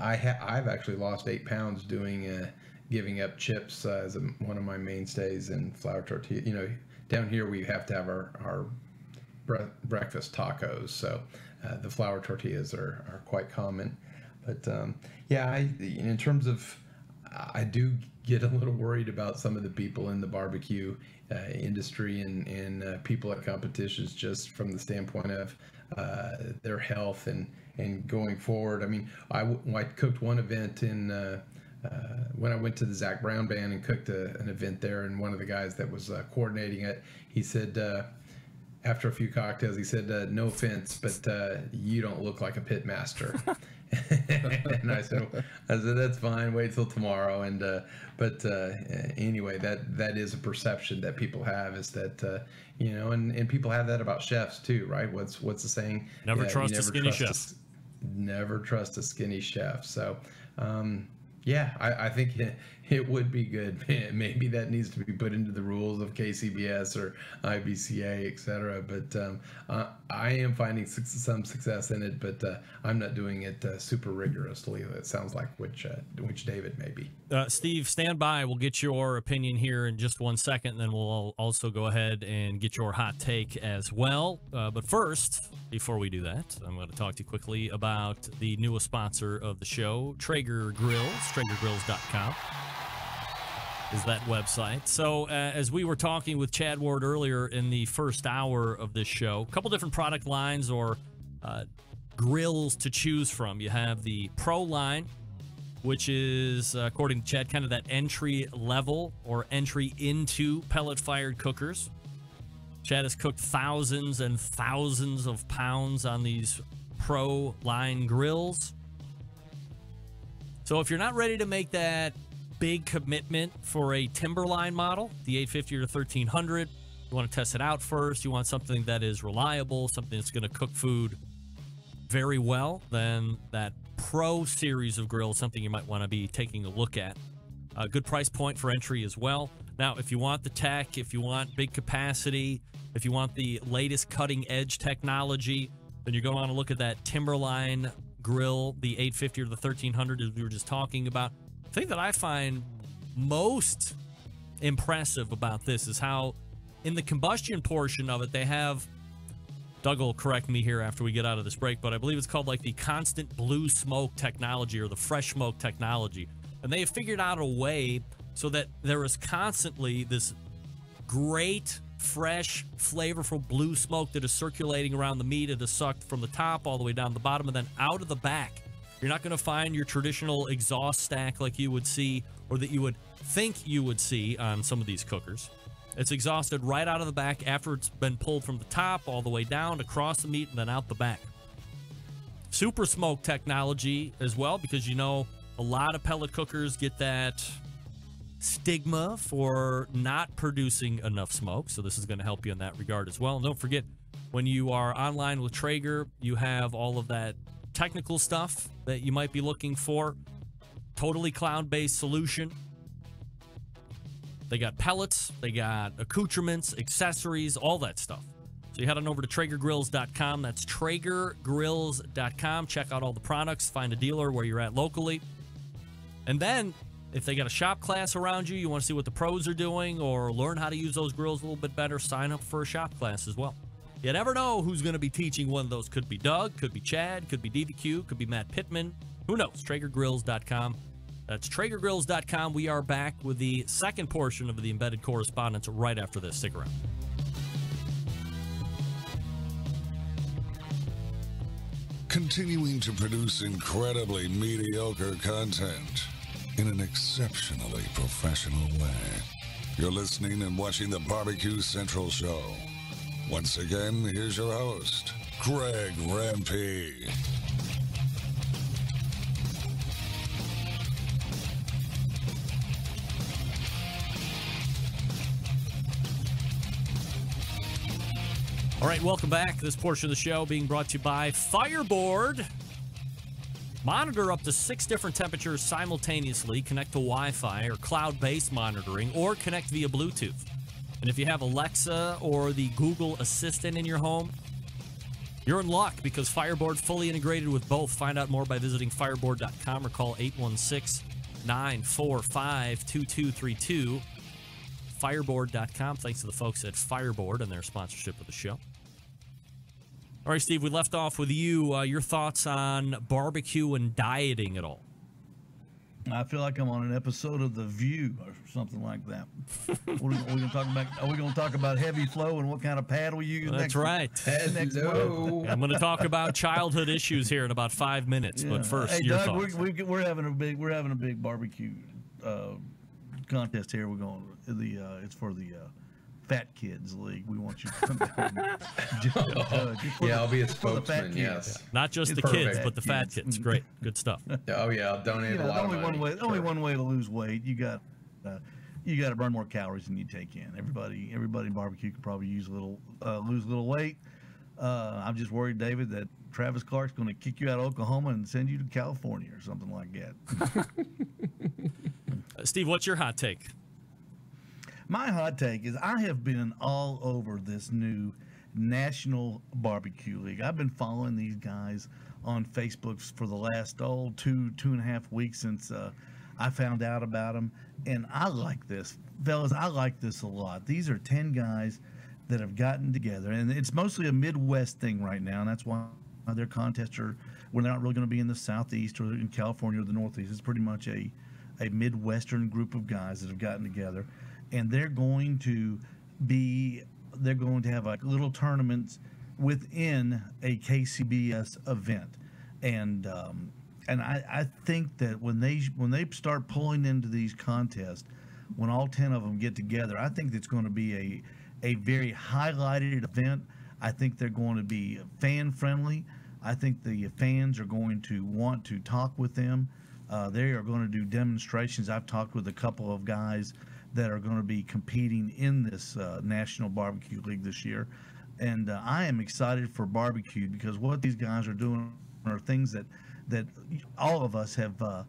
K: I've actually lost 8 pounds doing giving up chips as one of my mainstays, and flour tortilla. Down here we have to have our breakfast tacos, so the flour tortillas are quite common. But in terms of, I do get a little worried about some of the people in the barbecue industry and people at competitions, just from the standpoint of their health and going forward. I mean, I cooked one event in when I went to the Zach Brown Band and cooked an event there, and one of the guys that was coordinating it, he said, after a few cocktails, he said, "No offense, but you don't look like a pit master." And I said, "That's fine. Wait till tomorrow." And anyway, that is a perception that people have, is that and people have that about chefs too, right? What's the saying?
D: Never trust a skinny chef.
K: Never trust a skinny chef. So, I think it would be good. Maybe that needs to be put into the rules of KCBS or IBCA, etc. But I am finding some success in it, but I'm not doing it super rigorously. It sounds like which David may be.
D: Steve, stand by. We'll get your opinion here in just 1 second, and then we'll also go ahead and get your hot take as well. But first, before we do that, I'm going to talk to you quickly about the newest sponsor of the show, Traeger Grills. TraegerGrills.com is that website. So as we were talking with Chad Ward earlier in the first hour of this show, a couple different product lines or grills to choose from. You have the Pro line, which is, according to Chad, kind of that entry level or entry into pellet-fired cookers. Chad has cooked thousands and thousands of pounds on these Pro line grills. So if you're not ready to make that big commitment for a Timberline model, the 850 or 1300, you want to test it out first, you want something that is reliable, something that's going to cook food very well, then that Pro series of grills, something you might want to be taking a look at. A good price point for entry as well. Now, if you want the tech, if you want big capacity, if you want the latest cutting edge technology, then you're going to want to look at that Timberline grill, the 850 or the 1300, as we were just talking about. The thing that I find most impressive about this is how in the combustion portion of it, they have, Doug will correct me here after we get out of this break, but I believe it's called like the constant blue smoke technology or the fresh smoke technology. And they have figured out a way so that there is constantly this great, fresh, flavorful blue smoke that is circulating around the meat. It is sucked from the top all the way down the bottom and then out of the back. You're not going to find your traditional exhaust stack like you would see or that you would think you would see on some of these cookers. It's exhausted right out of the back after it's been pulled from the top all the way down across the meat and then out the back. Super smoke technology as well, because a lot of pellet cookers get that stigma for not producing enough smoke, so this is going to help you in that regard as well. And don't forget, when you are online with Traeger, you have all of that technical stuff that you might be looking for. Totally cloud-based solution. They got pellets, they got accoutrements, accessories, all that stuff. So you head on over to TraegerGrills.com. That's TraegerGrills.com. Check out all the products, find a dealer where you're at locally. And then, if they got a shop class around you, you want to see what the pros are doing or learn how to use those grills a little bit better, sign up for a shop class as well. You never know who's going to be teaching one of those. Could be Doug, could be Chad, could be BBQ, could be Matt Pittman. Who knows? TraegerGrills.com. That's TraegerGrills.com. We are back with the second portion of the embedded correspondence right after this. Stick around.
E: Continuing to produce incredibly mediocre content in an exceptionally professional way. You're listening and watching the Barbecue Central Show. Once again, here's your host, Greg Rempe.
D: All right, welcome back. This portion of the show being brought to you by Fireboard. Monitor up to 6 different temperatures simultaneously, connect to Wi-Fi or cloud-based monitoring, or connect via Bluetooth. And if you have Alexa or the Google Assistant in your home, you're in luck because Fireboard fully integrated with both. Find out more by visiting fireboard.com or call 816-945-2232. Fireboard.com. Thanks to the folks at Fireboard and their sponsorship of the show. All right, Steve, we left off with you. Your thoughts on barbecue and dieting at all?
P: I feel like I'm on an episode of The View or something like that. What are we going to talk about? Are we going to talk about heavy flow and what kind of pad we use?
D: That's right.
P: Next
D: I'm going to talk about childhood issues here in about 5 minutes. Yeah. But first,
P: hey,
D: your
P: Doug,
D: thoughts.
P: We're having a big barbecue contest here. We're going. It's for the Fat Kids League. We want you to come down.
K: Yeah, I'll be a
P: for the fat
K: spokesman.
P: kids.
K: Yes.
D: Not just the kids, but the fat kids. Great, good stuff.
K: Oh yeah, I'll donate a lot of money.
P: Only one way to lose weight. You got to burn more calories than you take in. Everybody in barbecue could probably lose a little weight. I'm just worried, David, that Travis Clark's going to kick you out of Oklahoma and send you to California or something like that.
D: Steve, what's your hot take?
P: My hot take is I have been all over this new National Barbecue League. I've been following these guys on Facebook for the last 2.5 weeks since I found out about them, and I like this, fellas. I like this a lot. These are 10 guys that have gotten together, and it's mostly a Midwest thing right now, and that's why their contests are. We're not really going to be in the Southeast or in California or the Northeast. It's pretty much a Midwestern group of guys that have gotten together, and they're going to have like little tournaments within a KCBS event, and I think that when they start pulling into these contests, when all 10 of them get together, I think it's going to be a very highlighted event. I think they're going to be fan friendly. I think the fans are going to want to talk with them. They are going to do demonstrations. I've talked with a couple of guys that are going to be competing in this National Barbecue League this year. And I am excited for barbecue because what these guys are doing are things that all of us have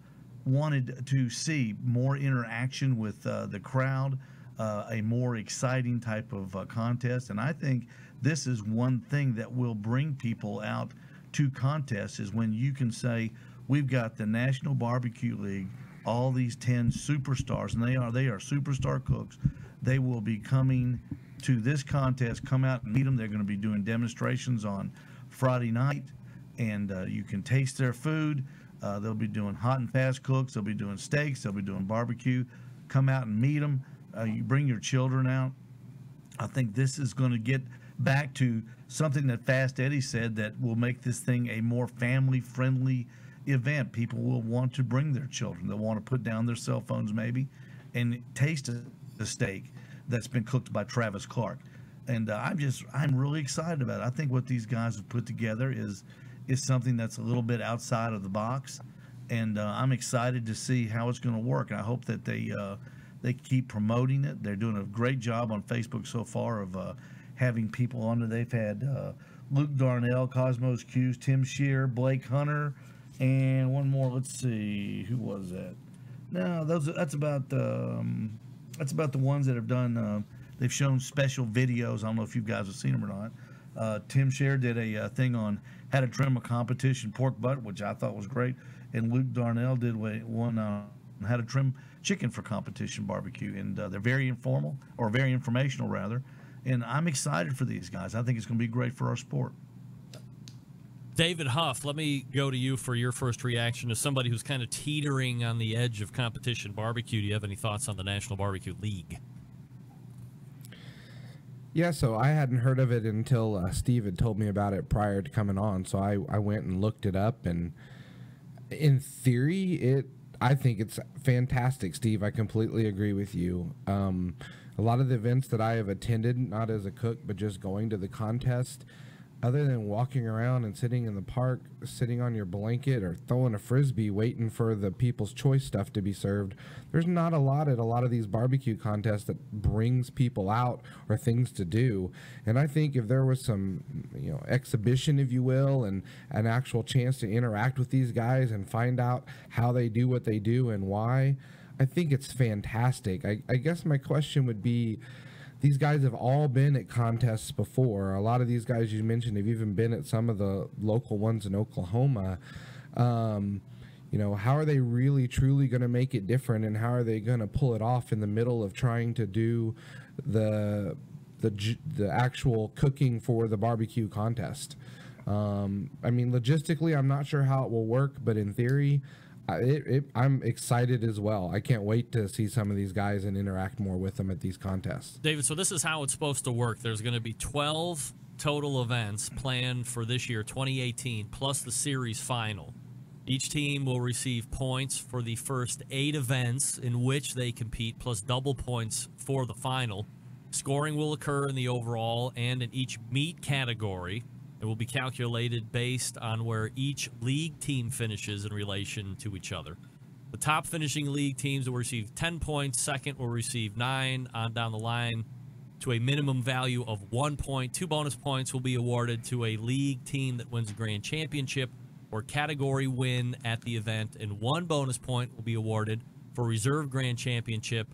P: wanted to see: more interaction with the crowd, a more exciting type of contest. And I think this is one thing that will bring people out to contests, is when you can say, we've got the National Barbecue League, all these 10 superstars, and they are superstar cooks. They will be coming to this contest. Come out and meet them. They're going to be doing demonstrations on Friday night, and you can taste their food. They'll be doing hot and fast cooks. They'll be doing steaks. They'll be doing barbecue. Come out and meet them. You bring your children out. I think this is going to get back to something that Fast Eddie said, that will make this thing a more family-friendly event. People will want to bring their children. They'll want to put down their cell phones maybe and taste a steak that's been cooked by Travis Clark. And I'm really excited about it. I think what these guys have put together is something that's a little bit outside of the box, and I'm excited to see how it's going to work. And I hope that they keep promoting it. They're doing a great job on Facebook so far of having people on there. They've had Luke Darnell, Cosmos Q's, Tim Shear, Blake Hunter, and one more. Let's see, who was that? No, that's about the ones that have done. They've shown special videos. I don't know if you guys have seen them or not. Tim Shear did a thing on how to trim a competition pork butt, which I thought was great, and Luke Darnell did one on how to trim chicken for competition barbecue, and they're very informal, or very informational rather. And I'm excited for these guys. I think it's going to be great for our sport.
D: David Huff, let me go to you for your first reaction as somebody who's kind of teetering on the edge of competition barbecue. Do you have any thoughts on the National Barbecue League?
Q: Yeah, so I hadn't heard of it until Steve had told me about it prior to coming on. So I went and looked it up, and in theory, I think it's fantastic, Steve. I completely agree with you. A lot of the events that I have attended, not as a cook, but just going to the contest, other than walking around and sitting in the park, sitting on your blanket or throwing a Frisbee, waiting for the People's Choice stuff to be served, there's not a lot at a lot of these barbecue contests that brings people out or things to do. And I think if there was some, exhibition, if you will, and an actual chance to interact with these guys and find out how they do what they do and why, I think it's fantastic. I guess my question would be, these guys have all been at contests before. A lot of these guys you mentioned have even been at some of the local ones in Oklahoma. How are they really truly going to make it different, and how are they going to pull it off in the middle of trying to do the actual cooking for the barbecue contest? Logistically, I'm not sure how it will work, but in theory, I'm excited as well. I can't wait to see some of these guys and interact more with them at these contests.
D: David, so this is how it's supposed to work. There's going to be 12 total events planned for this year, 2018, plus the series final. Each team will receive points for the first 8 events in which they compete, plus double points for the final. Scoring will occur in the overall and in each meet category. It will be calculated based on where each league team finishes in relation to each other. The top finishing league teams will receive 10 points. Second will receive 9 on down the line to a minimum value of 1 point. 2 bonus points will be awarded to a league team that wins a grand championship or category win at the event, and 1 bonus point will be awarded for reserve grand championship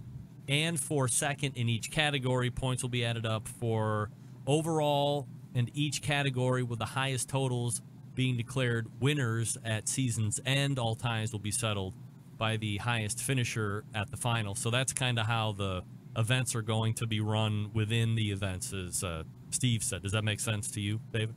D: and for second in each category. Points will be added up for overall and each category, with the highest totals being declared winners at season's end. All ties will be settled by the highest finisher at the final. So that's kind of how the events are going to be run within the events, as Steve said. Does that make sense to you, David?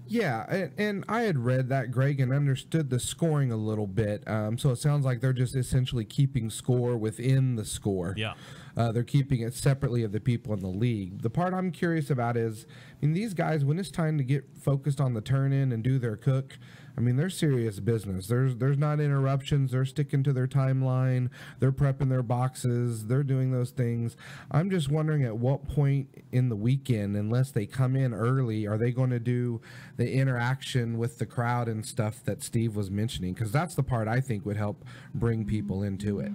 Q: Yeah, and I had read that, Greg, and understood the scoring a little bit. So it sounds like they're just essentially keeping score within the score.
D: Yeah.
Q: They're keeping it separately of the people in the league. The part I'm curious about is, I mean, these guys, when it's time to get focused on the turn-in and do their cook, I mean, they're serious business. There's not interruptions. They're sticking to their timeline. They're prepping their boxes. They're doing those things. I'm just wondering at what point in the weekend, unless they come in early, are they going to do the interaction with the crowd and stuff that Steve was mentioning? Because that's the part I think would help bring people into it.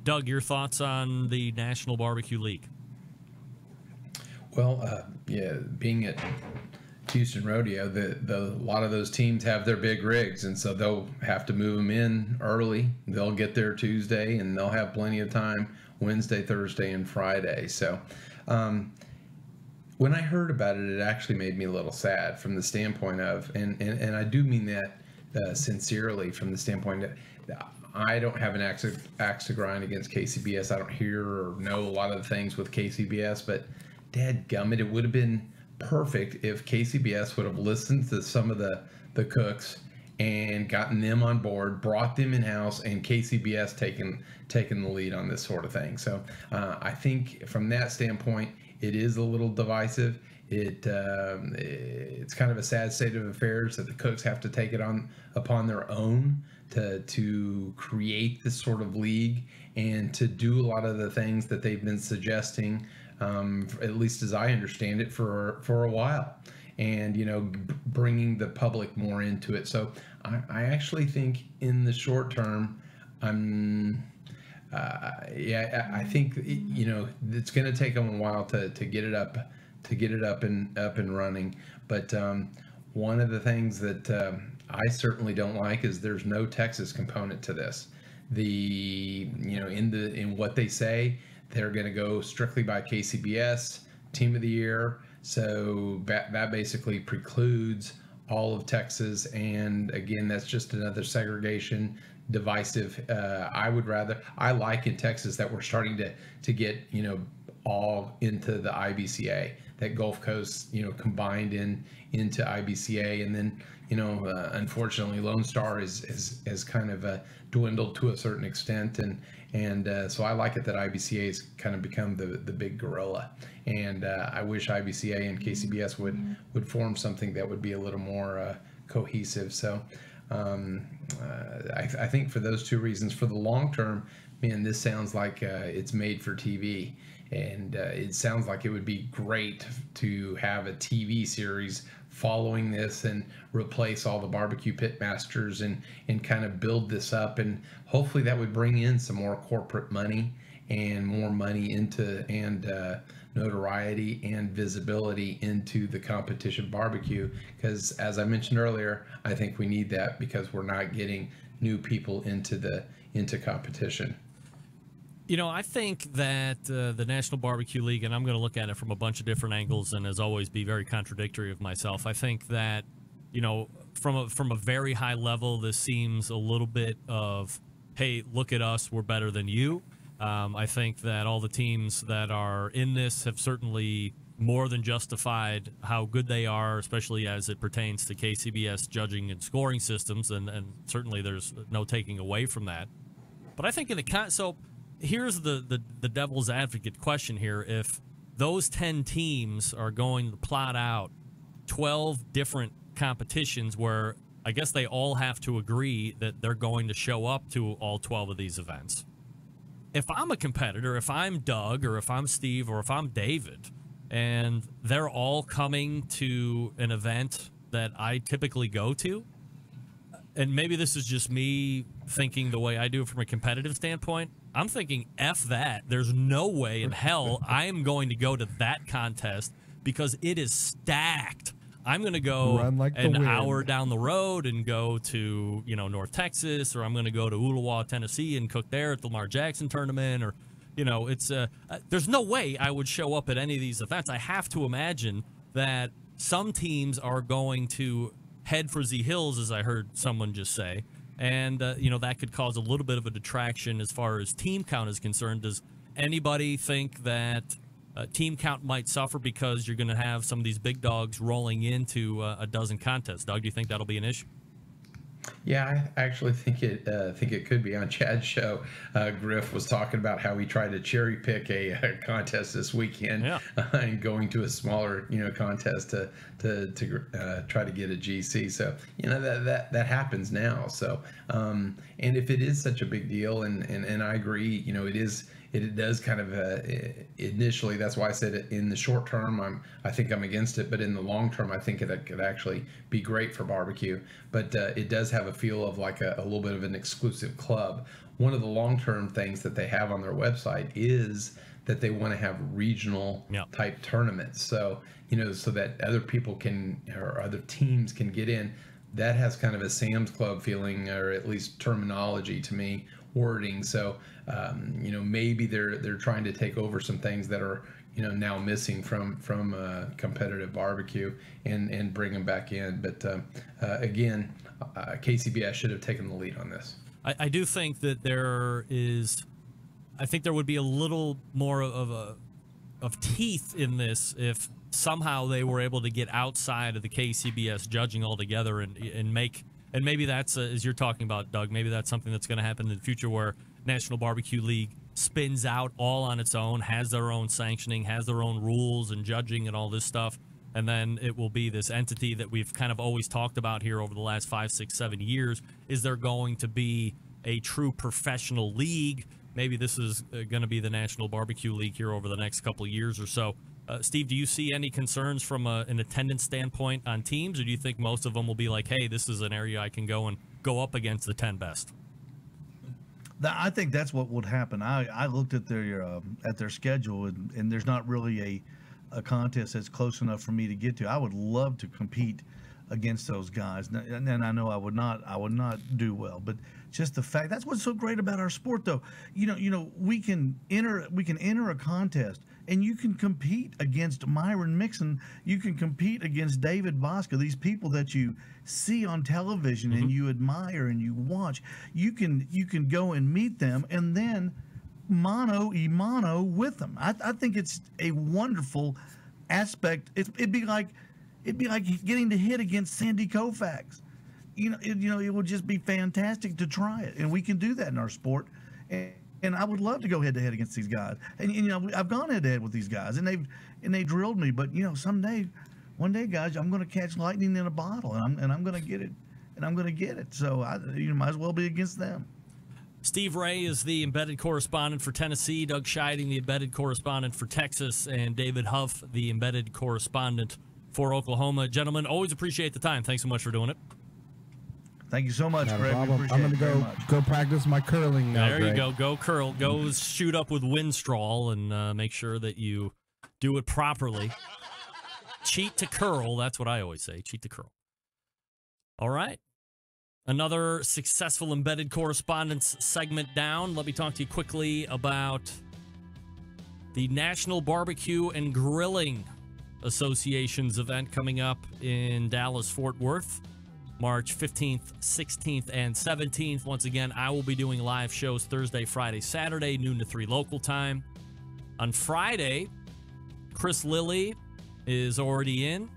D: Doug, your thoughts on the National Barbecue League?
K: Well, yeah, being at Houston Rodeo, a lot of those teams have their big rigs, and so they'll have to move them in early. They'll get there Tuesday, and they'll have plenty of time Wednesday, Thursday, and Friday. So when I heard about it, it actually made me a little sad from the standpoint of, and I do mean that sincerely, from the standpoint that I don't have an axe to grind against KCBS. I don't hear or know a lot of the things with KCBS, but dadgummit, it would have been perfect if KCBS would have listened to some of the cooks and gotten them on board, brought them in-house, and KCBS taken the lead on this sort of thing. So I think from that standpoint, it is a little divisive. It's kind of a sad state of affairs that the cooks have to take it upon their own to create this sort of league and to do a lot of the things that they've been suggesting, at least as I understand it, for a while, and bringing the public more into it. So I actually think in the short term, I think it's going to take them a while to get it up and running. But one of the things that I certainly don't like is there's no Texas component to this. In what they say, they're going to go strictly by KCBS Team of the Year. So that basically precludes all of Texas. And again, that's just another segregation, divisive. I like in Texas that we're starting to get, all into the IBCA, that Gulf Coast, combined into IBCA. And then, unfortunately, Lone Star is kind of dwindled to a certain extent. And so I like it that IBCA has kind of become the big gorilla. And I wish IBCA and KCBS would form something that would be a little more cohesive. So I think for those two reasons, for the long term, man, this sounds like it's made for TV. And it sounds like it would be great to have a TV series following this and replace all the barbecue pit masters and kind of build this up. And hopefully that would bring in some more corporate money and more money into notoriety and visibility into the competition barbecue. Because as I mentioned earlier, I think we need that because we're not getting new people into competition.
D: I think that the National Barbecue League, and I'm going to look at it from a bunch of different angles and as always be very contradictory of myself. I think that, from a very high level, this seems a little bit of, hey, look at us, we're better than you. I think that all the teams that are in this have certainly more than justified how good they are, especially as it pertains to KCBS judging and scoring systems, and certainly there's no taking away from that. But I think so here's the devil's advocate question here. If those 10 teams are going to plot out 12 different competitions where I guess they all have to agree that they're going to show up to all 12 of these events, if I'm a competitor, if I'm Doug or if I'm Steve or if I'm David, and they're all coming to an event that I typically go to, and maybe this is just me thinking the way I do from a competitive standpoint, I'm thinking, F that. There's no way in hell I am going to go to that contest because it is stacked. I'm going to go an hour down the road and go to, North Texas, or I'm going to go to Ooltewah, Tennessee and cook there at the Lamar Jackson tournament, or, it's there's no way I would show up at any of these events. I have to imagine that some teams are going to head for the hills, as I heard someone just say, and, that could cause a little bit of a detraction as far as team count is concerned. Does anybody think that team count might suffer because you're going to have some of these big dogs rolling into a dozen contests? Doug, do you think that'll be an issue?
K: Yeah, I actually think it could be. On Chad's show, Griff was talking about how he tried to cherry pick a contest this weekend and going to a smaller contest to try to get a GC. So that happens now. So and if it is such a big deal, and I agree, it does kind of initially. That's why I said in the short term, I think I'm against it, but in the long term, I think it could actually be great for barbecue. But it does have a feel of like a little bit of an exclusive club. One of the long-term things that they have on their website is that they want to have regional type tournaments. So so that other people or other teams can get in. That has kind of a Sam's Club feeling, or at least terminology to me, wording. So maybe they're trying to take over some things that are now missing from competitive barbecue and bring them back in. But again, KCBS should have taken the lead on this.
D: I do think that I think there would be a little more of teeth in this if somehow they were able to get outside of the KCBS judging altogether and maybe that's, as you're talking about, Doug, maybe that's something that's going to happen in the future where National Barbecue League spins out all on its own, has their own sanctioning, has their own rules and judging and all this stuff, and then it will be this entity that we've kind of always talked about here over the last 5, 6, 7 years. Is there going to be a true professional league? Maybe this is going to be the National Barbecue League here over the next couple of years or so. Steve, do you see any concerns from an attendance standpoint on teams, or do you think most of them will be like, hey, this is an area I can go and go up against the 10 best?
P: I think that's what would happen. I looked at their schedule, and there's not really a contest that's close enough for me to get to. I would love to compete against those guys, and I know I would not do well, but just the fact, that's what's so great about our sport, though. We can enter a contest, and you can compete against Myron Mixon. You can compete against David Bosca, these people that you see on television and you admire and you watch. You can go and meet them, and then mano a mano with them. I think it's a wonderful aspect. It'd be like getting to hit against Sandy Koufax. It would just be fantastic to try it, and we can do that in our sport. And I would love to go head to head against these guys. And I've gone head to head with these guys, and they drilled me. But one day, guys, I'm going to catch lightning in a bottle, and I'm going to get it, and I'm going to get it. So might as well be against them.
D: Steve Ray is the embedded correspondent for Tennessee, Doug Scheiding, the embedded correspondent for Texas, and David Huff, the embedded correspondent for Oklahoma. Gentlemen, always appreciate the time. Thanks so much for doing it.
P: Thank you so much,
Q: Not a
P: Greg.
Q: problem. I'm going to go practice my curling now,
D: There
Q: Greg.
D: you go. Go curl. Go shoot up with Winstraw and make sure that you do it properly. Cheat to curl. That's what I always say. Cheat to curl. All right. Another successful embedded correspondence segment down. Let me talk to you quickly about the National Barbecue and Grilling Association's event coming up in Dallas-Fort Worth, March 15th, 16th, and 17th. Once again, I will be doing live shows Thursday, Friday, Saturday, noon to 3 local time. On Friday, Chris Lilly is already in.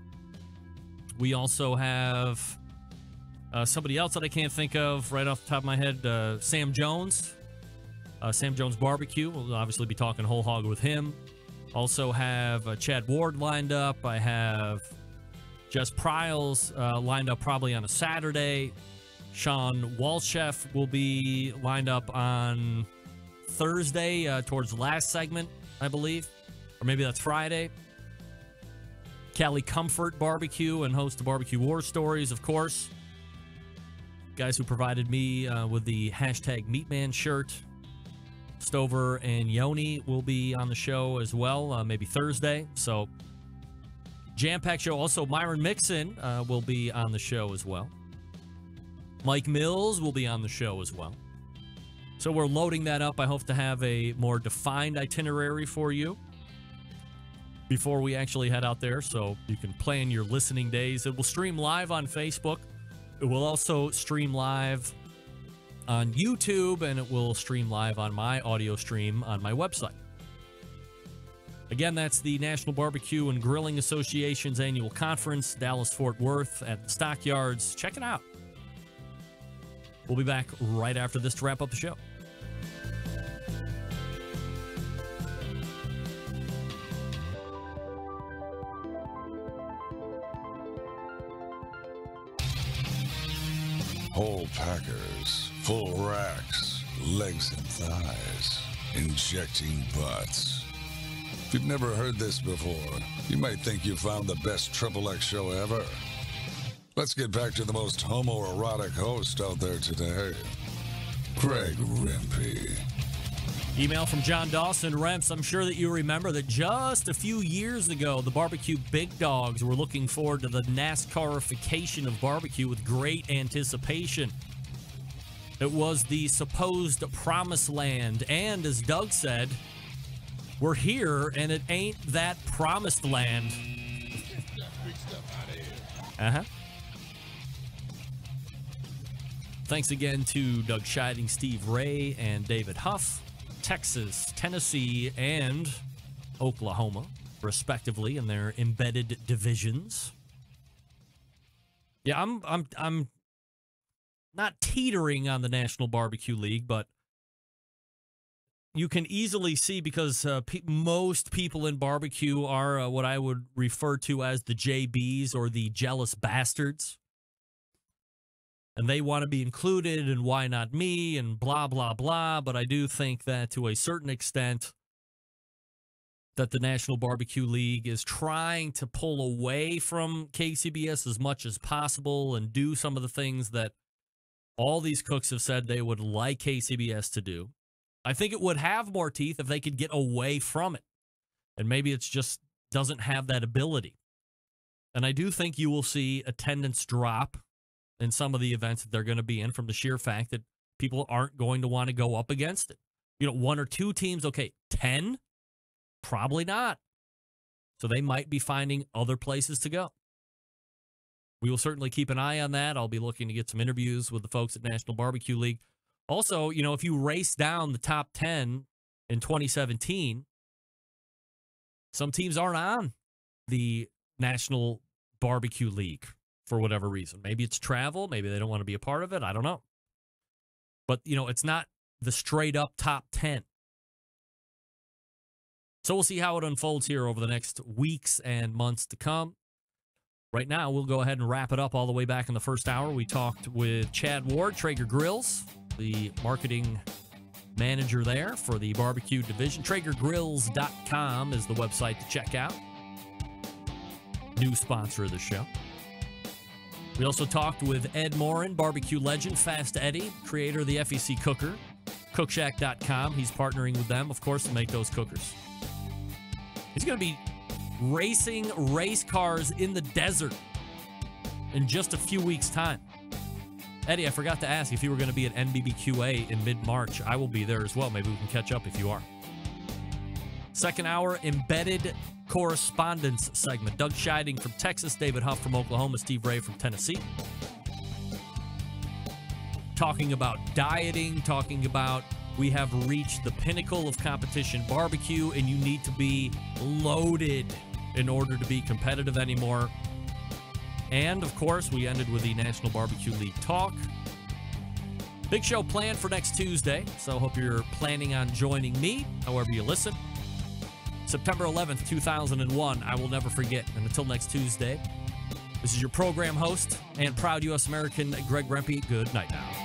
D: We also have somebody else that I can't think of right off the top of my head, Sam Jones. Sam Jones Barbecue. We'll obviously be talking whole hog with him. Also have Chad Ward lined up. I have Jess Pryles lined up probably on a Saturday. Sean Walchef will be lined up on Thursday towards the last segment, I believe. Or maybe that's Friday. Cali Comfort Barbecue and host of Barbecue War Stories, of course. Guys who provided me with the hashtag Meatman shirt. Stover and Yoni will be on the show as well, maybe Thursday. So, jam-packed show. Also, Myron Mixon will be on the show as well. Mike Mills will be on the show as well. So we're loading that up. I hope to have a more defined itinerary for you before we actually head out there, so you can plan your listening days. It will stream live on Facebook. It will also stream live on YouTube, and it will stream live on my audio stream on my website. Again, that's the National Barbecue and Grilling Association's annual conference, Dallas-Fort Worth at the Stockyards. Check it out. We'll be back right after this to wrap up the show.
E: Whole packers, full racks, legs and thighs, injecting butts. If you've never heard this before, you might think you found the best XXX show ever. Let's get back to the most homoerotic host out there today, Greg Rempe.
D: Email from John Dawson. Remps, I'm sure that you remember that just a few years ago, the barbecue big dogs were looking forward to the NASCARification of barbecue with great anticipation. It was the supposed promised land, and as Doug said, we're here, and it ain't that promised land. Uh-huh. Thanks again to Doug Scheiding, Steve Ray, and David Huff. Texas, Tennessee, and Oklahoma, respectively, in their embedded divisions. Yeah, I'm not teetering on the National Barbecue League, but you can easily see because most people in barbecue are what I would refer to as the JBs or the jealous bastards. And they want to be included, and why not me, and blah, blah, blah. But I do think that to a certain extent that the National Barbecue League is trying to pull away from KCBS as much as possible and do some of the things that all these cooks have said they would like KCBS to do. I think it would have more teeth if they could get away from it. And maybe it's just doesn't have that ability. And I do think you will see attendance drop in some of the events that they're going to be in from the sheer fact that people aren't going to want to go up against it. You know, 1 or 2 teams, okay. 10? Probably not. So they might be finding other places to go. We will certainly keep an eye on that. I'll be looking to get some interviews with the folks at National Barbecue League. Also, you know, if you race down the top 10 in 2017, some teams aren't on the National Barbecue League for whatever reason. Maybe it's travel. Maybe they don't want to be a part of it. I don't know. But, you know, it's not the straight up top 10. So we'll see how it unfolds here over the next weeks and months to come. Right now, we'll go ahead and wrap it up all the way back in the first hour. We talked with Chad Ward, Traeger Grills, the marketing manager there for the barbecue division. TraegerGrills.com is the website to check out. New sponsor of the show. We also talked with Ed Morin, barbecue legend, Fast Eddie, creator of the FEC cooker, Cookshack.com. He's partnering with them, of course, to make those cookers. He's going to be racing race cars in the desert in just a few weeks' time. Eddie, I forgot to ask if you were going to be at NBBQA in mid-March. I will be there as well. Maybe we can catch up if you are. Second hour, embedded correspondence segment. Doug Scheiding from Texas, David Huff from Oklahoma, Steve Ray from Tennessee. Talking about dieting, talking about we have reached the pinnacle of competition barbecue and you need to be loaded in order to be competitive anymore. And, of course, we ended with the National Barbecue League talk. Big show planned for next Tuesday, so hope you're planning on joining me, however you listen. September 11th, 2001, I will never forget. And until next Tuesday, this is your program host and proud U.S. American, Greg Rempe. Good night now.